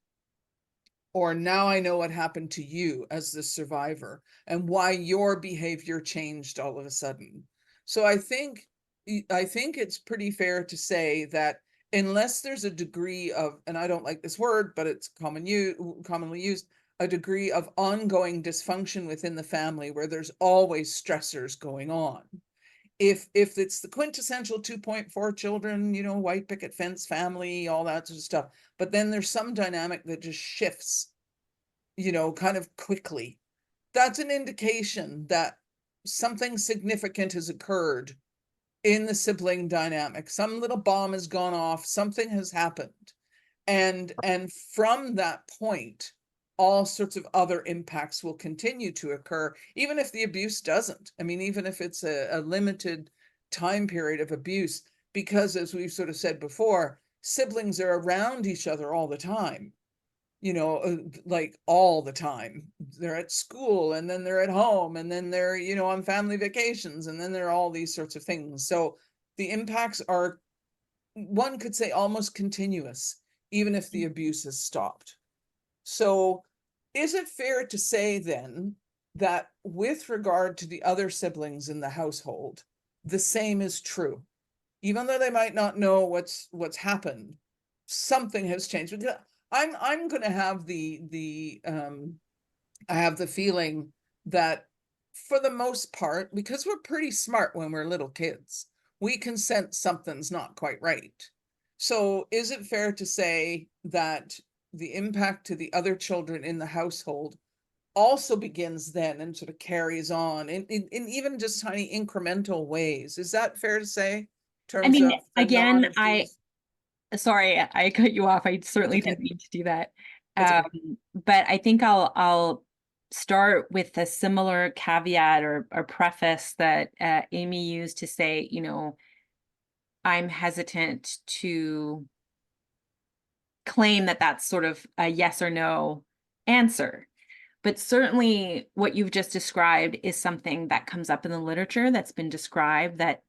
or now I know what happened to you as the survivor and why your behavior changed all of a sudden. So I think it's pretty fair to say that unless there's a degree of, and I don't like this word, but it's commonly used, a degree of ongoing dysfunction within the family where there's always stressors going on. If it's the quintessential 2.4 children, white picket fence family, all that sort of stuff, but then there's some dynamic that just shifts, kind of quickly, that's an indication that something significant has occurred in the sibling dynamic. Some little bomb has gone off, something has happened. And from that point, all sorts of other impacts will continue to occur, even if the abuse doesn't. I mean, even if it's a limited time period of abuse, because as we've sort of said before, siblings are around each other all the time, like all the time. They're at school, and then they're at home, and then they're, on family vacations, and then there are all these sorts of things. So the impacts are, one could say, almost continuous, even if the abuse has stopped. So is it fair to say then that with regard to the other siblings in the household, the same is true? Even though they might not know what's happened, something has changed. I'm going to have I have the feeling that for the most part, because we're pretty smart when we're little kids, we can sense something's not quite right. So is it fair to say that the impact to the other children in the household also begins then and sort of carries on in even just tiny incremental ways? Is that fair to say? In terms I mean, of again, sorry, I cut you off. I certainly didn't mean to do that. Okay. But I think I'll start with a similar caveat or preface that Amy used to say, I'm hesitant to claim that that's sort of a yes or no answer. But certainly what you've just described is something that comes up in the literature that's been described, that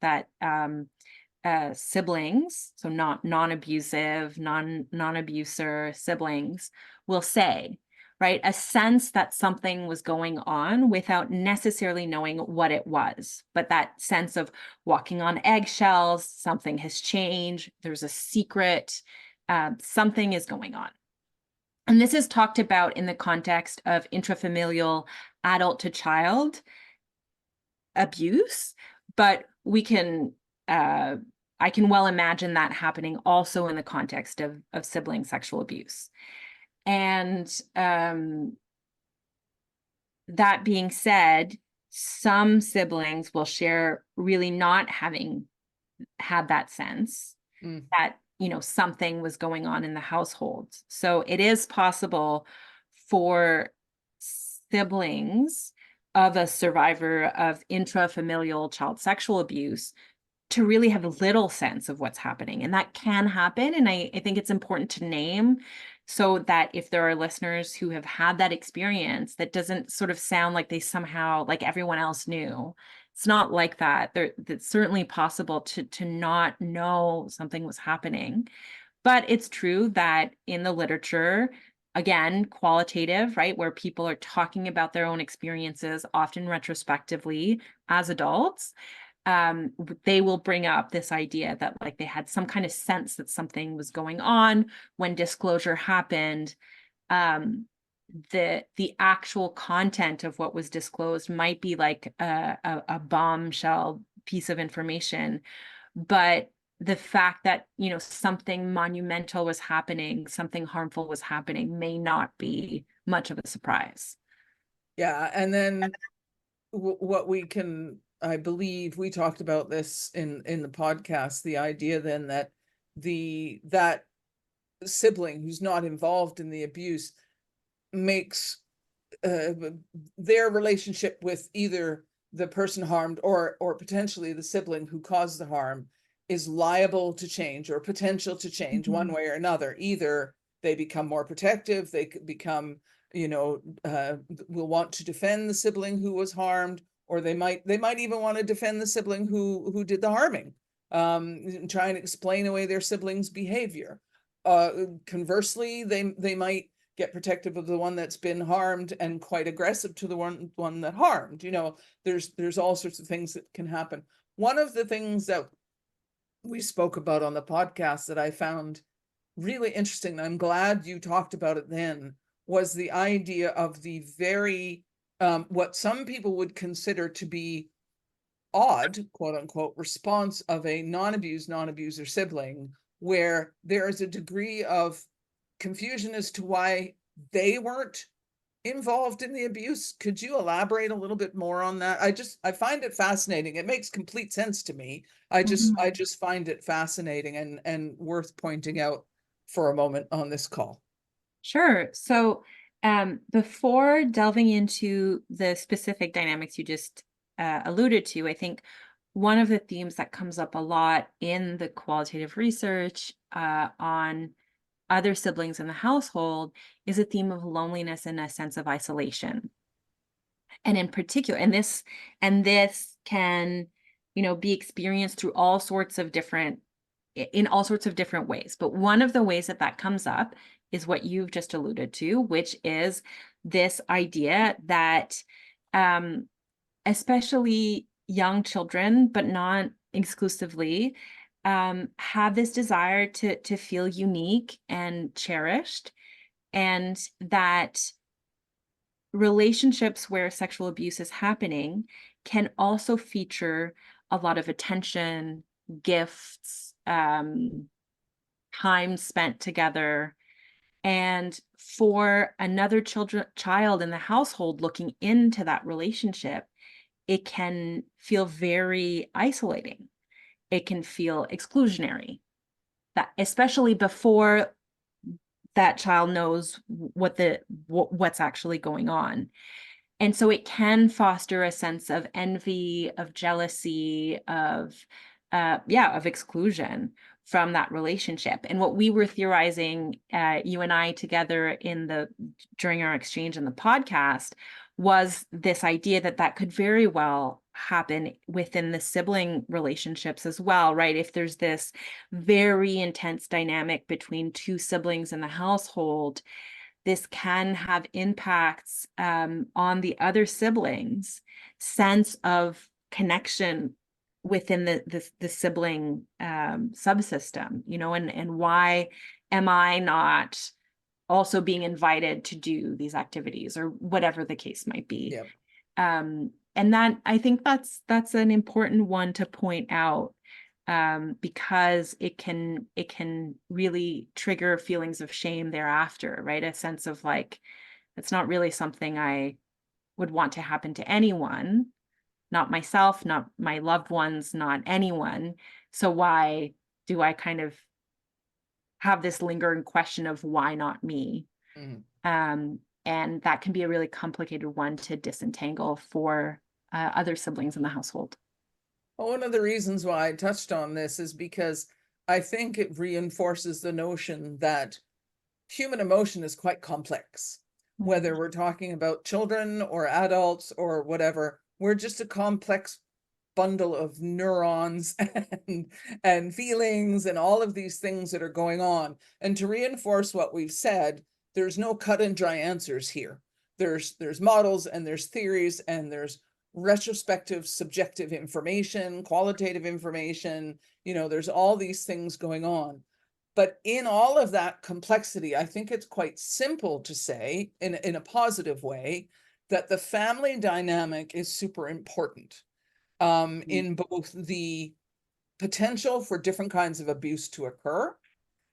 siblings, so not non-abusive, non-abuser siblings, will say, right? A sense that something was going on without necessarily knowing what it was. But that sense of walking on eggshells, something has changed, there's a secret, something is going on. And this is talked about in the context of intrafamilial adult to child abuse, but we can, I can well imagine that happening also in the context of sibling sexual abuse. And that being said, some siblings will share really not having had that sense that, you know, something was going on in the household. So it is possible for siblings of a survivor of intrafamilial child sexual abuse to really have little sense of what's happening. And that can happen. And I think it's important to name so that if there are listeners who have had that experience, that doesn't sort of sound like they somehow, like everyone else knew. It's not like that. It's certainly possible to not know something was happening. But it's true that in the literature, again, qualitative, right, where people are talking about their own experiences, often retrospectively as adults, they will bring up this idea that like they had some kind of sense that something was going on when disclosure happened. The actual content of what was disclosed might be like a bombshell piece of information, but the fact that, you know, something monumental was happening, something harmful was happening, may not be much of a surprise. Yeah, and then what we can, I believe we talked about this in the podcast, the idea then that that sibling who's not involved in the abuse makes their relationship with either the person harmed or potentially the sibling who caused the harm is liable to change or potential to change one way or another. Either they become more protective, they could become, you know, will want to defend the sibling who was harmed, or they might even want to defend the sibling who did the harming, and try and explain away their sibling's behavior. Conversely, they might get protective of the one that's been harmed and quite aggressive to the one that harmed. You know, there's all sorts of things that can happen. One of the things that we spoke about on the podcast that I found really interesting, and I'm glad you talked about it then, was the idea of the very what some people would consider to be odd, quote unquote, response of a non-abuser sibling, where there is a degree of confusion as to why they weren't involved in the abuse. Could you elaborate a little bit more on that? I find it fascinating. It makes complete sense to me. I just find it fascinating and worth pointing out for a moment on this call. Sure. So before delving into the specific dynamics you just alluded to, I think one of the themes that comes up a lot in the qualitative research on other siblings in the household is a theme of loneliness and a sense of isolation. And in particular, and this can, you know, be experienced through all sorts of different ways. But one of the ways that comes up is what you've just alluded to, which is this idea that especially young children, but not exclusively, have this desire to feel unique and cherished, and that relationships where sexual abuse is happening can also feature a lot of attention, gifts, time spent together. And for another child in the household looking into that relationship, it can feel very isolating. It can feel exclusionary, that especially before that child knows what's actually going on. And so it can foster a sense of envy, of jealousy, of exclusion from that relationship. And what we were theorizing, you and I together during our exchange in the podcast, was this idea that could very well happen within the sibling relationships as well, right? If there's this very intense dynamic between two siblings in the household, this can have impacts on the other siblings' sense of connection within the sibling subsystem, you know, and why am I not also being invited to do these activities, or whatever the case might be. Yep. And that, I think that's an important one to point out, because it can really trigger feelings of shame thereafter, right? A sense of like, it's not really something I would want to happen to anyone, not myself, not my loved ones, not anyone. So why do I kind of have this lingering question of why not me? And that can be a really complicated one to disentangle for other siblings in the household. Well, one of the reasons why I touched on this is because I think it reinforces the notion that human emotion is quite complex. Whether we're talking about children or adults or whatever, we're just a complex bundle of neurons and feelings and all of these things that are going on. And to reinforce what we've said, there's no cut and dry answers here. There's models and there's theories and there's retrospective subjective information, qualitative information, you know, there's all these things going on. But in all of that complexity, I think it's quite simple to say in a positive way that the family dynamic is super important in both the potential for different kinds of abuse to occur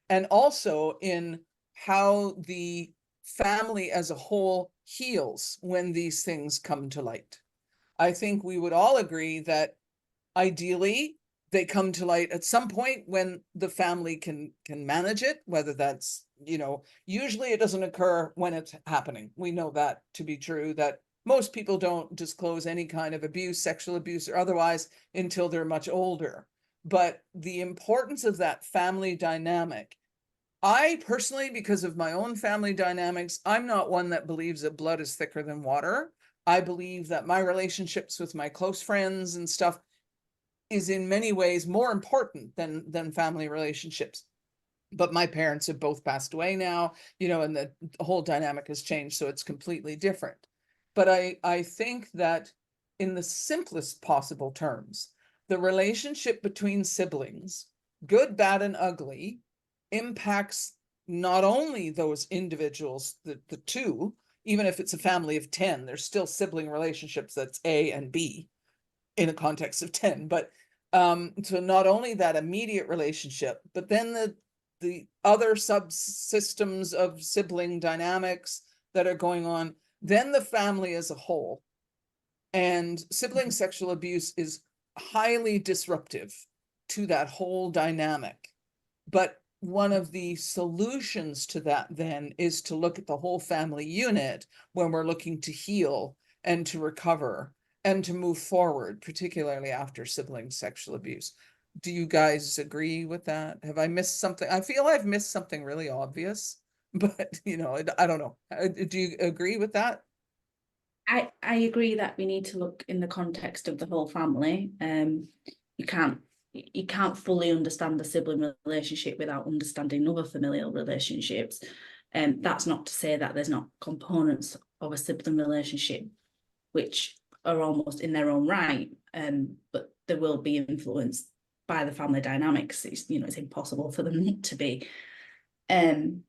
and also in how the family as a whole heals when these things come to light. I think we would all agree that ideally they come to light at some point when the family can manage it, whether that's, you know, usually it doesn't occur when it's happening. We know that to be true, that most people don't disclose any kind of abuse, sexual abuse or otherwise, until they're much older. But the importance of that family dynamic, I personally, because of my own family dynamics, I'm not one that believes that blood is thicker than water. I believe that my relationships with my close friends and stuff is in many ways more important than family relationships. But my parents have both passed away now, you know, and the whole dynamic has changed, so it's completely different. But I think that in the simplest possible terms, the relationship between siblings, good, bad, and ugly, impacts not only those individuals, the two, even if it's a family of 10, there's still sibling relationships that's A and B in a context of 10. But so not only that immediate relationship, but then the other subsystems of sibling dynamics that are going on, then the family as a whole. And sibling sexual abuse is highly disruptive to that whole dynamic. But one of the solutions to that then is to look at the whole family unit when we're looking to heal and to recover and to move forward, particularly after sibling sexual abuse. Do you guys agree with that? Have I missed something? I feel I've missed something really obvious, but you know, I don't know. Do you agree with that? I agree that we need to look in the context of the whole family. You can't fully understand the sibling relationship without understanding other familial relationships. That's not to say that there's not components of a sibling relationship which are almost in their own right, but there will be influenced by the family dynamics. It's, you know, it's impossible for them not to be. And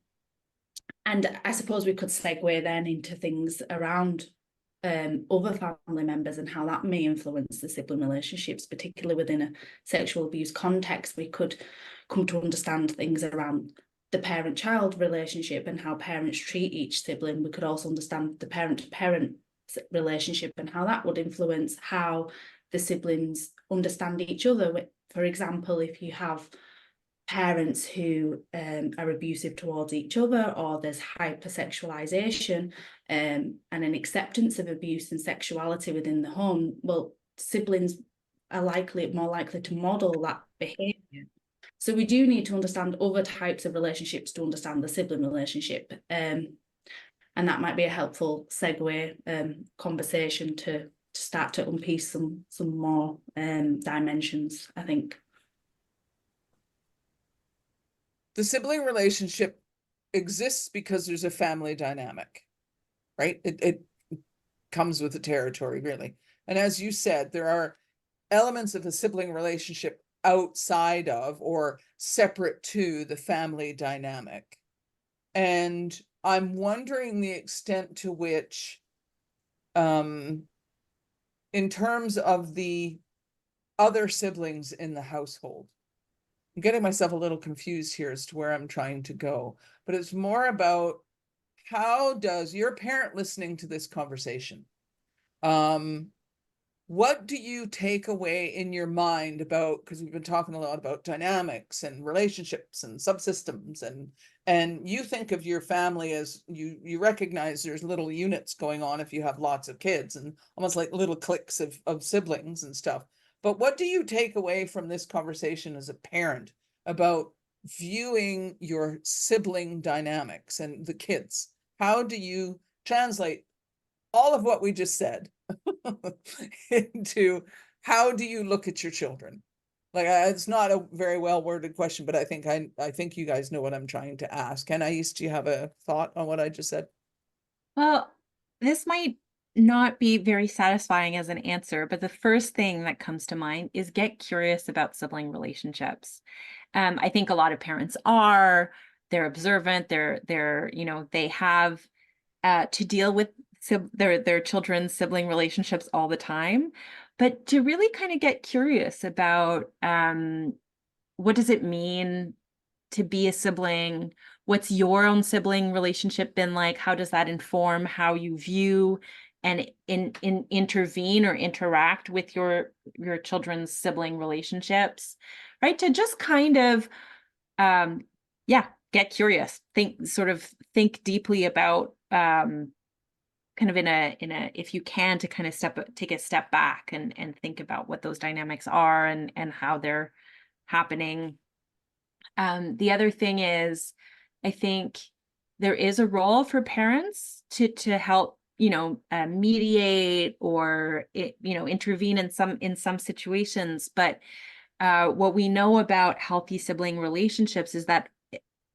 I suppose we could segue then into things around other family members and how that may influence the sibling relationships, particularly within a sexual abuse context. We could come to understand things around the parent-child relationship and how parents treat each sibling. We could also understand the parent-to-parent relationship and how that would influence how the siblings understand each other. For example, if you have parents who are abusive towards each other, or there's hypersexualization and an acceptance of abuse and sexuality within the home, well, siblings are more likely to model that behavior. So we do need to understand other types of relationships to understand the sibling relationship. And that might be a helpful segue conversation to start to unpiece some more dimensions, I think. The sibling relationship exists because there's a family dynamic, right? It comes with the territory, really. And as you said, there are elements of a sibling relationship outside of or separate to the family dynamic. And I'm wondering the extent to which, in terms of the other siblings in the household, I'm getting myself a little confused here as to where I'm trying to go, but it's more about how does your parent listening to this conversation, what do you take away in your mind about, because we've been talking a lot about dynamics and relationships and subsystems, and you think of your family as you recognize there's little units going on if you have lots of kids and almost like little cliques of siblings and stuff. But what do you take away from this conversation as a parent about viewing your sibling dynamics and the kids? How do you translate all of what we just said into how do you look at your children? Like, it's not a very well worded question, but I think you guys know what I'm trying to ask. Anais, do you have a thought on what I just said? Well, this might not be very satisfying as an answer, but the first thing that comes to mind is get curious about sibling relationships. I think a lot of parents they're observant, they have to deal with their children's sibling relationships all the time, but to really kind of get curious about what does it mean to be a sibling? What's your own sibling relationship been like? How does that inform how you view and intervene or interact with your children's sibling relationships, right? To just kind of get curious, think deeply about kind of in a if you can, to kind of take a step back and think about what those dynamics are and how they're happening. The other thing is, I think there is a role for parents to help, mediate or intervene in some situations. But what we know about healthy sibling relationships is that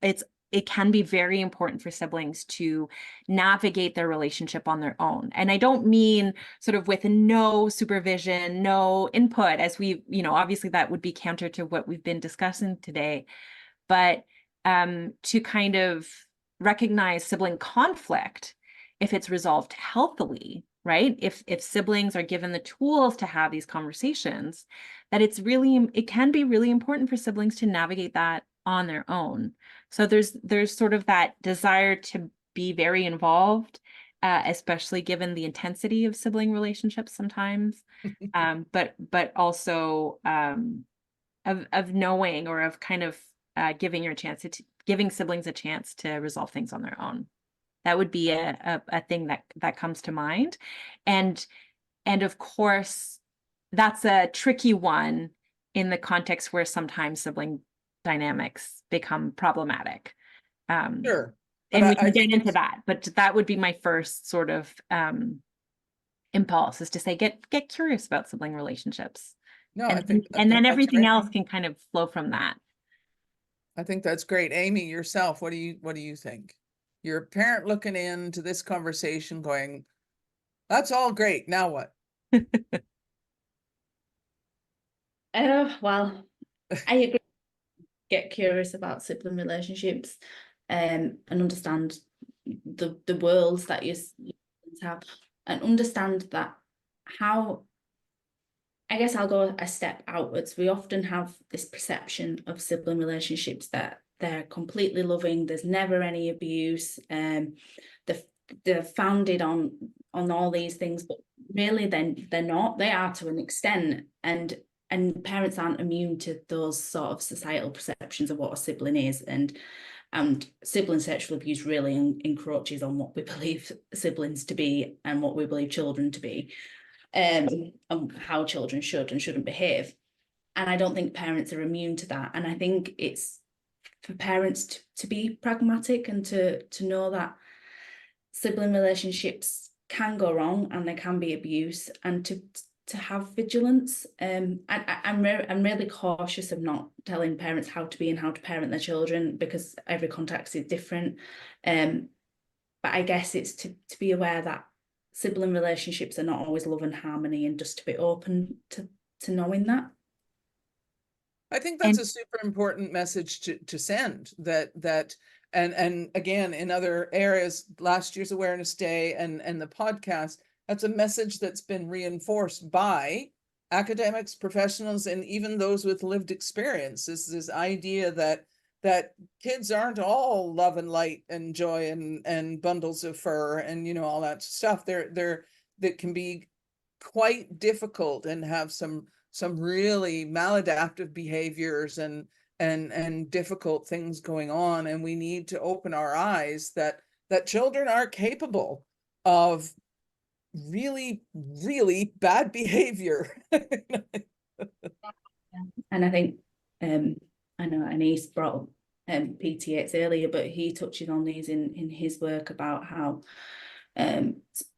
it can be very important for siblings to navigate their relationship on their own. And I don't mean sort of with no supervision, no input, as obviously that would be counter to what we've been discussing today, but to kind of recognize sibling conflict if it's resolved healthily, right? If siblings are given the tools to have these conversations, that it can be really important for siblings to navigate that on their own. So there's sort of that desire to be very involved, especially given the intensity of sibling relationships sometimes, but also of knowing, or of kind of giving siblings a chance to resolve things on their own. That would be a thing that comes to mind, and of course that's a tricky one in the context where sometimes sibling dynamics become problematic. Sure. And we can get into that, but that would be my first sort of impulse, is to say get curious about sibling relationships. No, and then everything else can kind of flow from that. I think that's great. Amy, yourself, what do you think? You're a parent looking into this conversation going, that's all great, now what? Well, I agree. Get curious about sibling relationships, and understand the worlds that you have, and understand that how, I guess I'll go a step outwards. We often have this perception of sibling relationships that they're completely loving, there's never any abuse, they're founded on all these things, but really then they're not. They are to an extent, and parents aren't immune to those sort of societal perceptions of what a sibling is, and sibling sexual abuse really encroaches on what we believe siblings to be and what we believe children to be, and how children should and shouldn't behave. And I don't think parents are immune to that. And I think it's for parents to be pragmatic and to know that sibling relationships can go wrong and there can be abuse, and to have vigilance. I'm really cautious of not telling parents how to be and how to parent their children, because every context is different. But I guess it's to be aware that sibling relationships are not always love and harmony, and just to be open to knowing that. I think that's a super important message to send, and again, in other areas, last year's Awareness Day and the podcast, that's a message that's been reinforced by academics, professionals, and even those with lived experience. This idea that kids aren't all love and light and joy and bundles of fur and, you know, all that stuff. That can be quite difficult and have some really maladaptive behaviors and difficult things going on. And we need to open our eyes that children are capable of really, really bad behavior. And I think, I know Anais brought up PTAs earlier, but he touches on these in his work about how,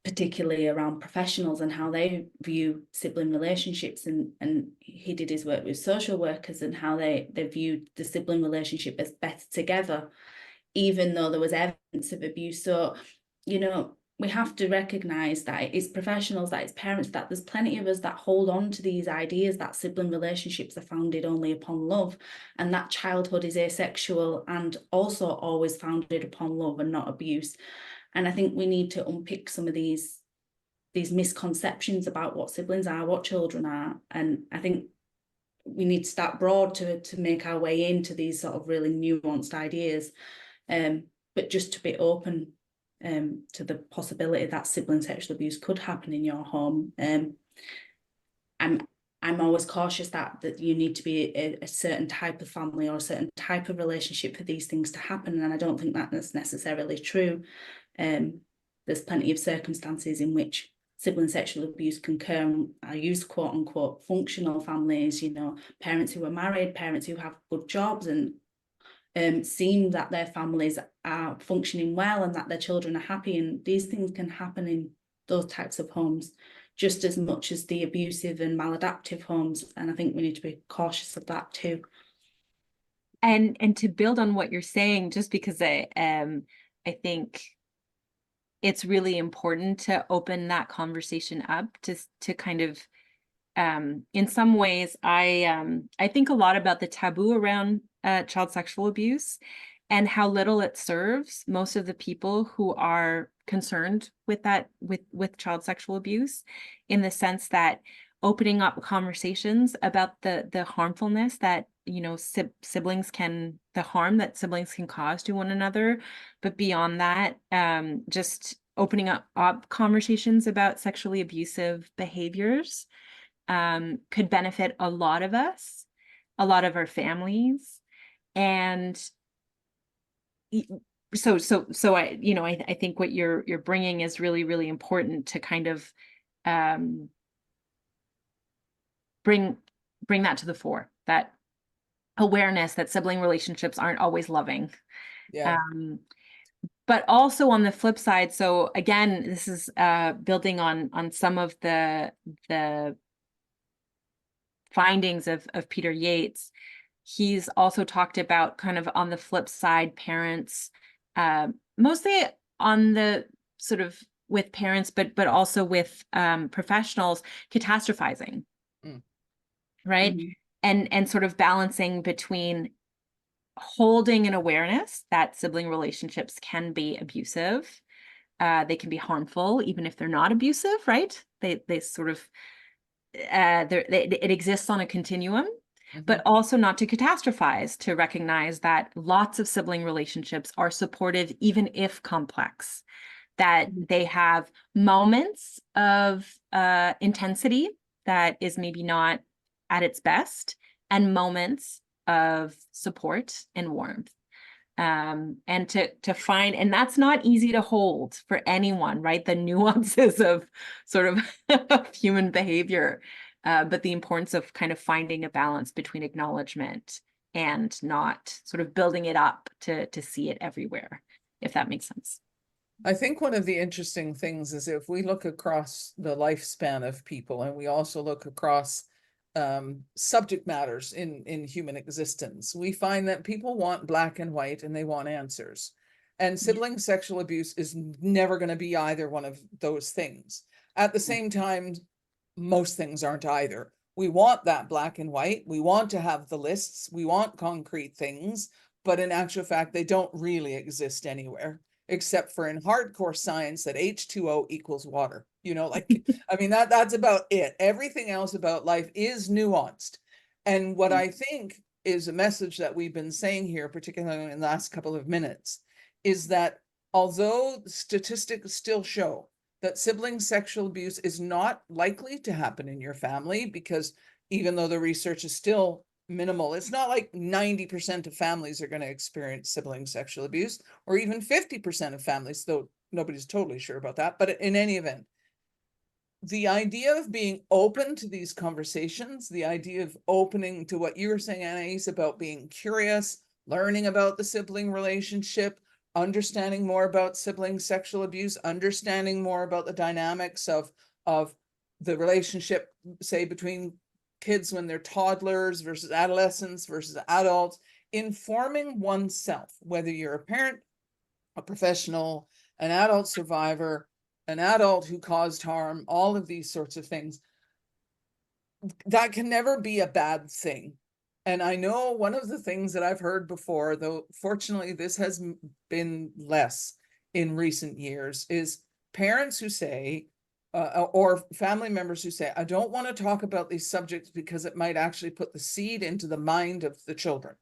particularly around professionals and how they view sibling relationships, and he did his work with social workers and how they viewed the sibling relationship as better together, even though there was evidence of abuse. So, you know, we have to recognise that it's professionals, that it's parents, that there's plenty of us that hold on to these ideas that sibling relationships are founded only upon love, and that childhood is asexual and also always founded upon love and not abuse. And I think we need to unpick some of these misconceptions about what siblings are, what children are. And I think we need to start broad to make our way into these sort of really nuanced ideas, but just to be open to the possibility that sibling sexual abuse could happen in your home. I'm always cautious that you need to be a certain type of family or a certain type of relationship for these things to happen, and I don't think that's necessarily true. There's plenty of circumstances in which sibling sexual abuse can occur. I use quote unquote functional families, you know, parents who are married, parents who have good jobs and seem that their families are functioning well and that their children are happy, and these things can happen in those types of homes just as much as the abusive and maladaptive homes, and I think we need to be cautious of that too. And to build on what you're saying, just because I think it's really important to open that conversation up to kind of, in some ways, I think a lot about the taboo around child sexual abuse and how little it serves most of the people who are concerned with that, with child sexual abuse, in the sense that opening up conversations about the harmfulness that, you know, the harm that siblings can cause to one another. But beyond that, just opening up conversations about sexually abusive behaviors could benefit a lot of us, a lot of our families. And so I think what you're bringing is really, really important to kind of bring that to the fore, that awareness that sibling relationships aren't always loving. Yeah. But also on the flip side, so again, this is building on some of the findings of Peter Yates. He's also talked about, kind of on the flip side, parents, mostly on the sort of with parents, but also with professionals, catastrophizing, right? Mm-hmm. And sort of balancing between holding an awareness that sibling relationships can be abusive, they can be harmful, even if they're not abusive, right? They sort of it exists on a continuum. Mm-hmm. But also not to catastrophize, to recognize that lots of sibling relationships are supportive, even if complex, that they have moments of intensity that is maybe not at its best, and moments of support and warmth. And to find, and that's not easy to hold for anyone, right? The nuances of sort of human behavior, but the importance of kind of finding a balance between acknowledgement and not sort of building it up to see it everywhere, if that makes sense. I think one of the interesting things is if we look across the lifespan of people, and we also look across subject matters in human existence, we find that people want black and white and they want answers. And sibling sexual abuse is never going to be either one of those things. At the same time, most things aren't either. We want that black and white. We want to have the lists. We want concrete things, but in actual fact, they don't really exist anywhere, except for in hardcore science that H2O equals water. You know, like, I mean, that's about it. Everything else about life is nuanced. And what I think is a message that we've been saying here, particularly in the last couple of minutes, is that although statistics still show that sibling sexual abuse is not likely to happen in your family, because even though the research is still minimal, it's not like 90% of families are going to experience sibling sexual abuse, or even 50% of families, though nobody's totally sure about that. But in any event, the idea of being open to these conversations, the idea of opening to what you were saying, Anais, about being curious, learning about the sibling relationship, understanding more about sibling sexual abuse, understanding more about the dynamics of the relationship, say, between kids when they're toddlers versus adolescents versus adults, informing oneself, whether you're a parent, a professional, an adult survivor, an adult who caused harm, all of these sorts of things, that can never be a bad thing. And I know one of the things that I've heard before, though fortunately this has been less in recent years, is parents who say, or family members who say, I don't want to talk about these subjects because it might actually put the seed into the mind of the children.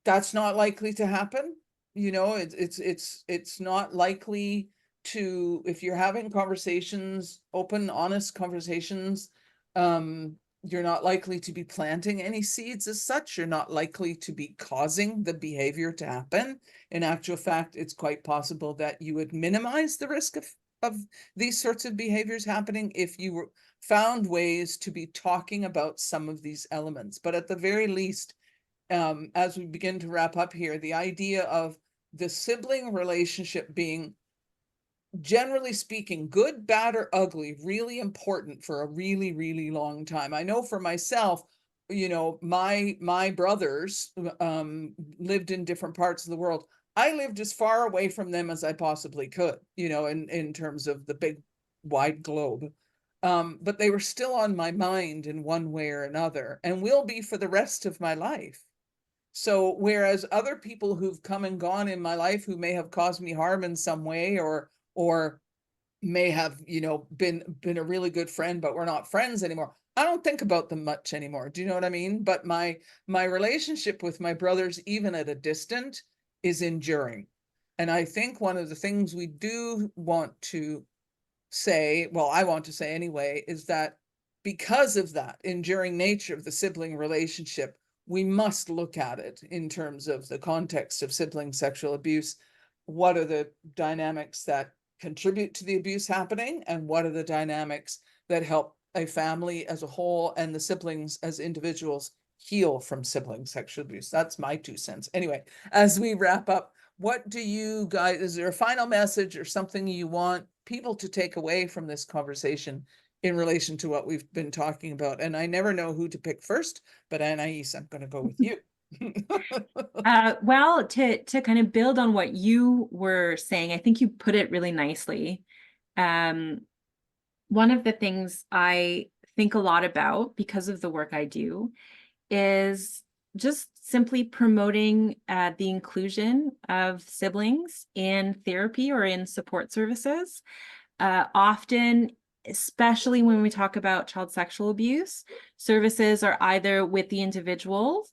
That's not likely to happen. You know, it's not likely to, if you're having conversations, open, honest conversations, you're not likely to be planting any seeds as such. You're not likely to be causing the behavior to happen. In actual fact, it's quite possible that you would minimize the risk of these sorts of behaviors happening if you found ways to be talking about some of these elements. But at the very least, as we begin to wrap up here, the idea of the sibling relationship being, generally speaking, good, bad, or ugly, really important for a really, really long time. I know for myself, you know, my brothers lived in different parts of the world. I lived as far away from them as I possibly could, you know, in terms of the big, wide globe. But they were still on my mind in one way or another, and will be for the rest of my life. So whereas other people who've come and gone in my life who may have caused me harm in some way, or may have, you know, been a really good friend, but we're not friends anymore, I don't think about them much anymore. Do you know what I mean? But my relationship with my brothers, even at a distance, is enduring. And I think one of the things we do want to say, well, I want to say anyway, is that because of that enduring nature of the sibling relationship, we must look at it in terms of the context of sibling sexual abuse. What are the dynamics that contribute to the abuse happening, and what are the dynamics that help a family as a whole and the siblings as individuals heal from sibling sexual abuse? That's my 2 cents. Anyway, as we wrap up, what do you guys, is there a final message or something you want people to take away from this conversation in relation to what we've been talking about? And I never know who to pick first, but Anais, I'm going to go with you. Well, to kind of build on what you were saying, I think you put it really nicely. One of the things I think a lot about because of the work I do is just simply promoting the inclusion of siblings in therapy or in support services. Often, especially when we talk about child sexual abuse, services are either with the individual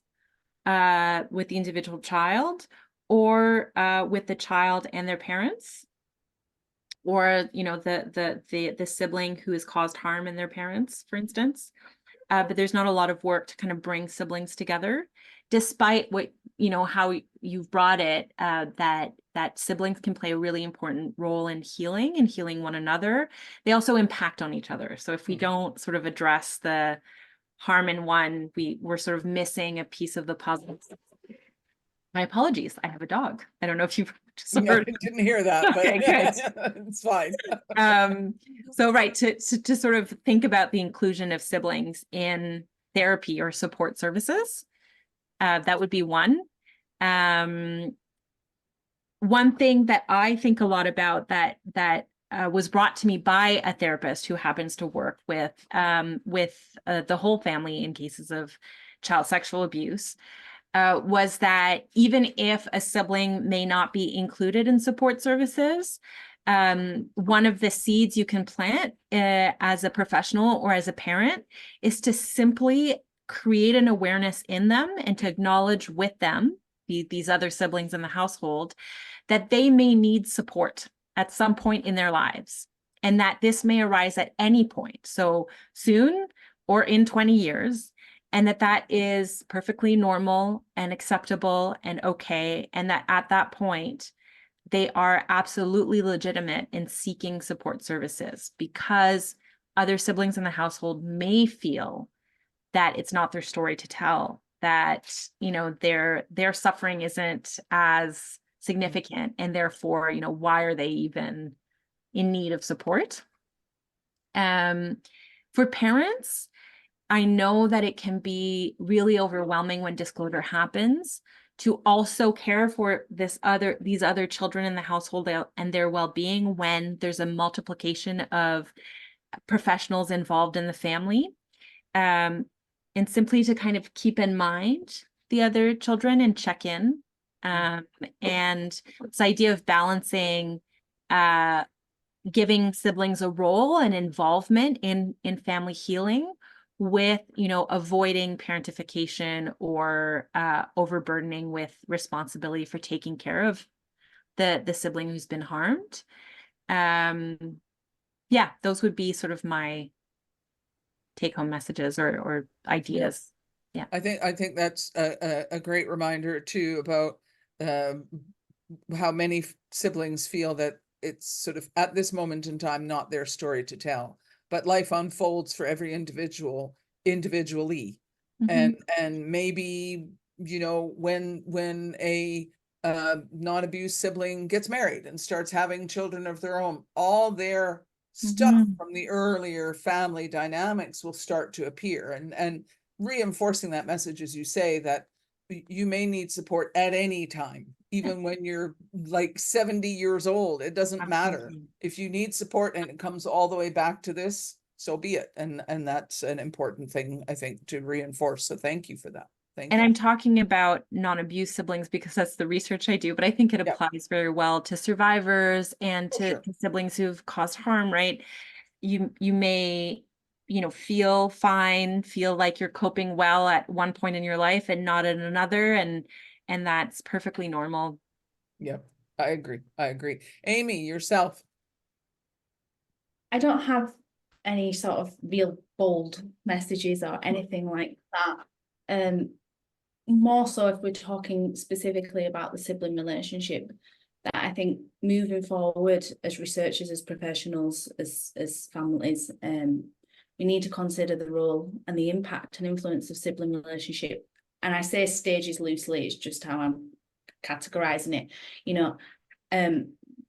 child, or with the child and their parents, or you know the sibling who has caused harm in their parents, for instance. But there's not a lot of work to kind of bring siblings together, despite what, you know, how you've brought it, that siblings can play a really important role in healing one another. They also impact on each other. So if we don't sort of address the harm in one, we're sort of missing a piece of the puzzle. My apologies. I have a dog. I don't know if you've just Yeah, I heard. didn't hear that, but Okay, good. it's fine. So right, to sort of think about the inclusion of siblings in therapy or support services, that would be one. One thing that I think a lot about that was brought to me by a therapist who happens to work with the whole family in cases of child sexual abuse, was that even if a sibling may not be included in support services, one of the seeds you can plant as a professional or as a parent is to simply create an awareness in them and to acknowledge with them, these other siblings in the household, that they may need support at some point in their lives, and that this may arise at any point, so soon or in 20 years, and that is perfectly normal and acceptable and okay, and that at that point, they are absolutely legitimate in seeking support services, because other siblings in the household may feel that it's not their story to tell, that, you know, their suffering isn't as significant, and therefore, you know, why are they even in need of support? For parents, I know that it can be really overwhelming when disclosure happens to also care for these other children in the household and their well-being when there's a multiplication of professionals involved in the family. And simply to kind of keep in mind the other children and check in. And this idea of balancing giving siblings a role and involvement in family healing with, you know, avoiding parentification or overburdening with responsibility for taking care of the sibling who's been harmed. Yeah, those would be sort of my take-home messages or ideas. Yeah. I think that's a great reminder too about how many siblings feel that it's sort of at this moment in time not their story to tell, but life unfolds for every individually. Mm-hmm. And maybe, you know, when a non-abused sibling gets married and starts having children of their own, all their stuff Mm-hmm. from the earlier family dynamics will start to appear, and reinforcing that message, as you say, that you may need support at any time, even when you're like 70 years old. It doesn't matter. Absolutely. If you need support and it comes all the way back to this, so be it. And that's an important thing, I think, to reinforce. So thank you for that. Thank And you. I'm talking about non-abuse siblings because that's the research I do, but I think it Yeah. applies very well to survivors and Oh, to sure. siblings who've caused harm, right? You may, you know, feel fine, feel like you're coping well at one point in your life and not at another, and that's perfectly normal. Yep. I agree. Amy, yourself. I don't have any sort of real bold messages or anything like that. More so if we're talking specifically about the sibling relationship, that I think moving forward as researchers, as professionals, as families, we need to consider the role and the impact and influence of sibling relationship. And I say stages loosely, it's just how I'm categorizing it. You know,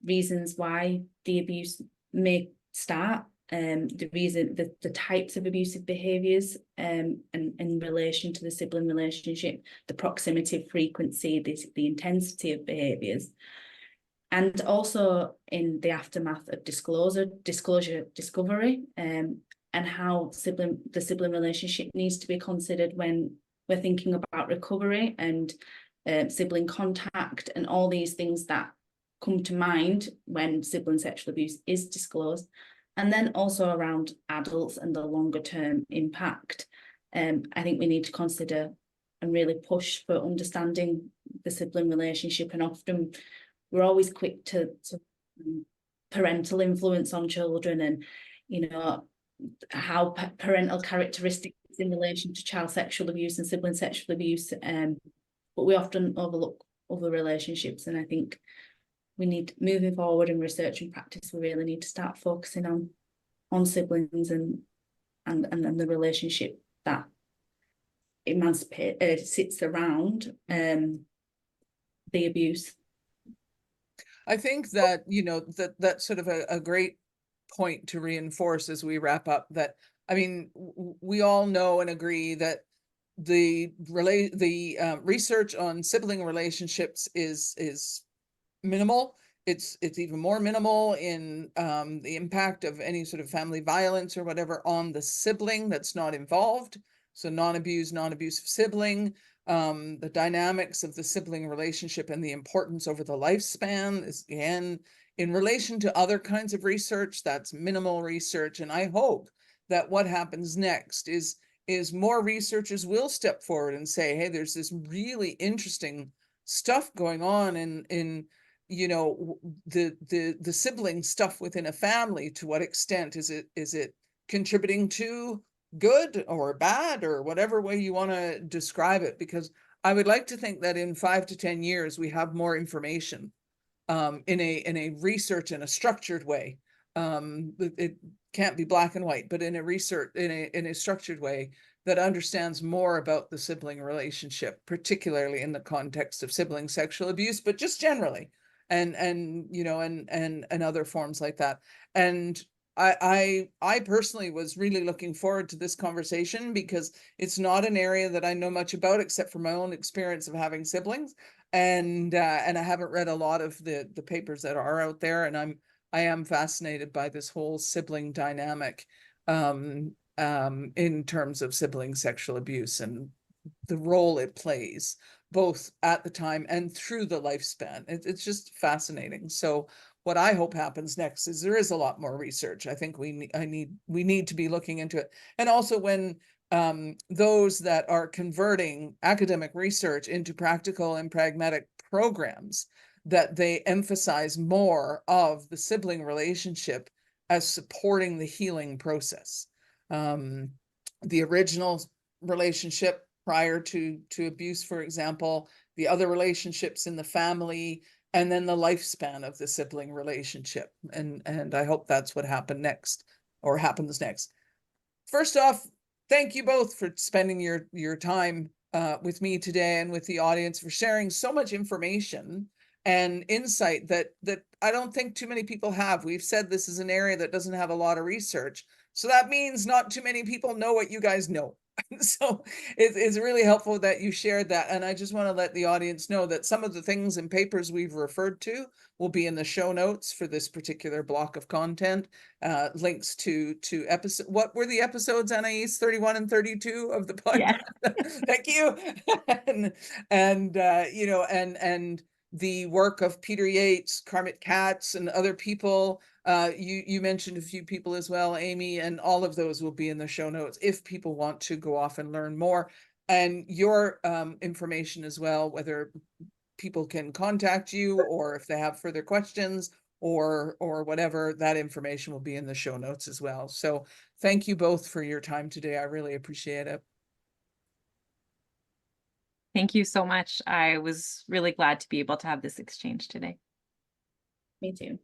reasons why the abuse may start, the types of abusive behaviours, and in relation to the sibling relationship, the proximity, frequency, the intensity of behaviours, and also in the aftermath of discovery, and how the sibling relationship needs to be considered when we're thinking about recovery and sibling contact and all these things that come to mind when sibling sexual abuse is disclosed. And then also around adults and the longer term impact. I think we need to consider and really push for understanding the sibling relationship. And often we're always quick to parental influence on children, and, you know, how parental characteristics in relation to child sexual abuse and sibling sexual abuse. But we often overlook other relationships. And I think we need, moving forward in research and practice, we really need to start focusing on siblings and the relationship that sits around the abuse. I think that, that's sort of a great point to reinforce as we wrap up, that, I mean, we all know and agree that the research on sibling relationships is minimal. It's even more minimal in the impact of any sort of family violence or whatever on the sibling that's not involved. So non-abusive sibling, the dynamics of the sibling relationship and the importance over the lifespan is, again, in relation to other kinds of research, that's minimal research. And I hope that what happens next is more researchers will step forward and say, hey, there's this really interesting stuff going on in the sibling stuff within a family. To what extent is it contributing to good or bad, or whatever way you want to describe it? Because I would like to think that in 5 to 10 years we have more information in a research and a structured way. It can't be black and white, but in a structured way that understands more about the sibling relationship, particularly in the context of sibling sexual abuse, but just generally, and other forms like that. And I personally was really looking forward to this conversation, because it's not an area that I know much about, except for my own experience of having siblings. And I haven't read a lot of the papers that are out there, and I am fascinated by this whole sibling dynamic in terms of sibling sexual abuse and the role it plays, both at the time and through the lifespan. It's just fascinating. So what I hope happens next is there is a lot more research. I think we need to be looking into it. And also when those that are converting academic research into practical and pragmatic programs, that they emphasize more of the sibling relationship as supporting the healing process. The original relationship prior to abuse, for example, the other relationships in the family, and then the lifespan of the sibling relationship. And I hope that's what happens next. First off, thank you both for spending your time with me today, and with the audience, for sharing so much information and insight that I don't think too many people have. We've said this is an area that doesn't have a lot of research, so that means not too many people know what you guys know. So it's really helpful that you shared that. And I just want to let the audience know that some of the things and papers we've referred to will be in the show notes for this particular block of content. Links to episode. What were the episodes, Anais? 31 and 32 of the podcast. Yes. Thank you. And the work of Peter Yates, Carmit Katz, and other people. You mentioned a few people as well, Amy, and all of those will be in the show notes if people want to go off and learn more. And your information as well, whether people can contact you or if they have further questions or whatever, that information will be in the show notes as well. So thank you both for your time today. I really appreciate it. Thank you so much. I was really glad to be able to have this exchange today. Me too.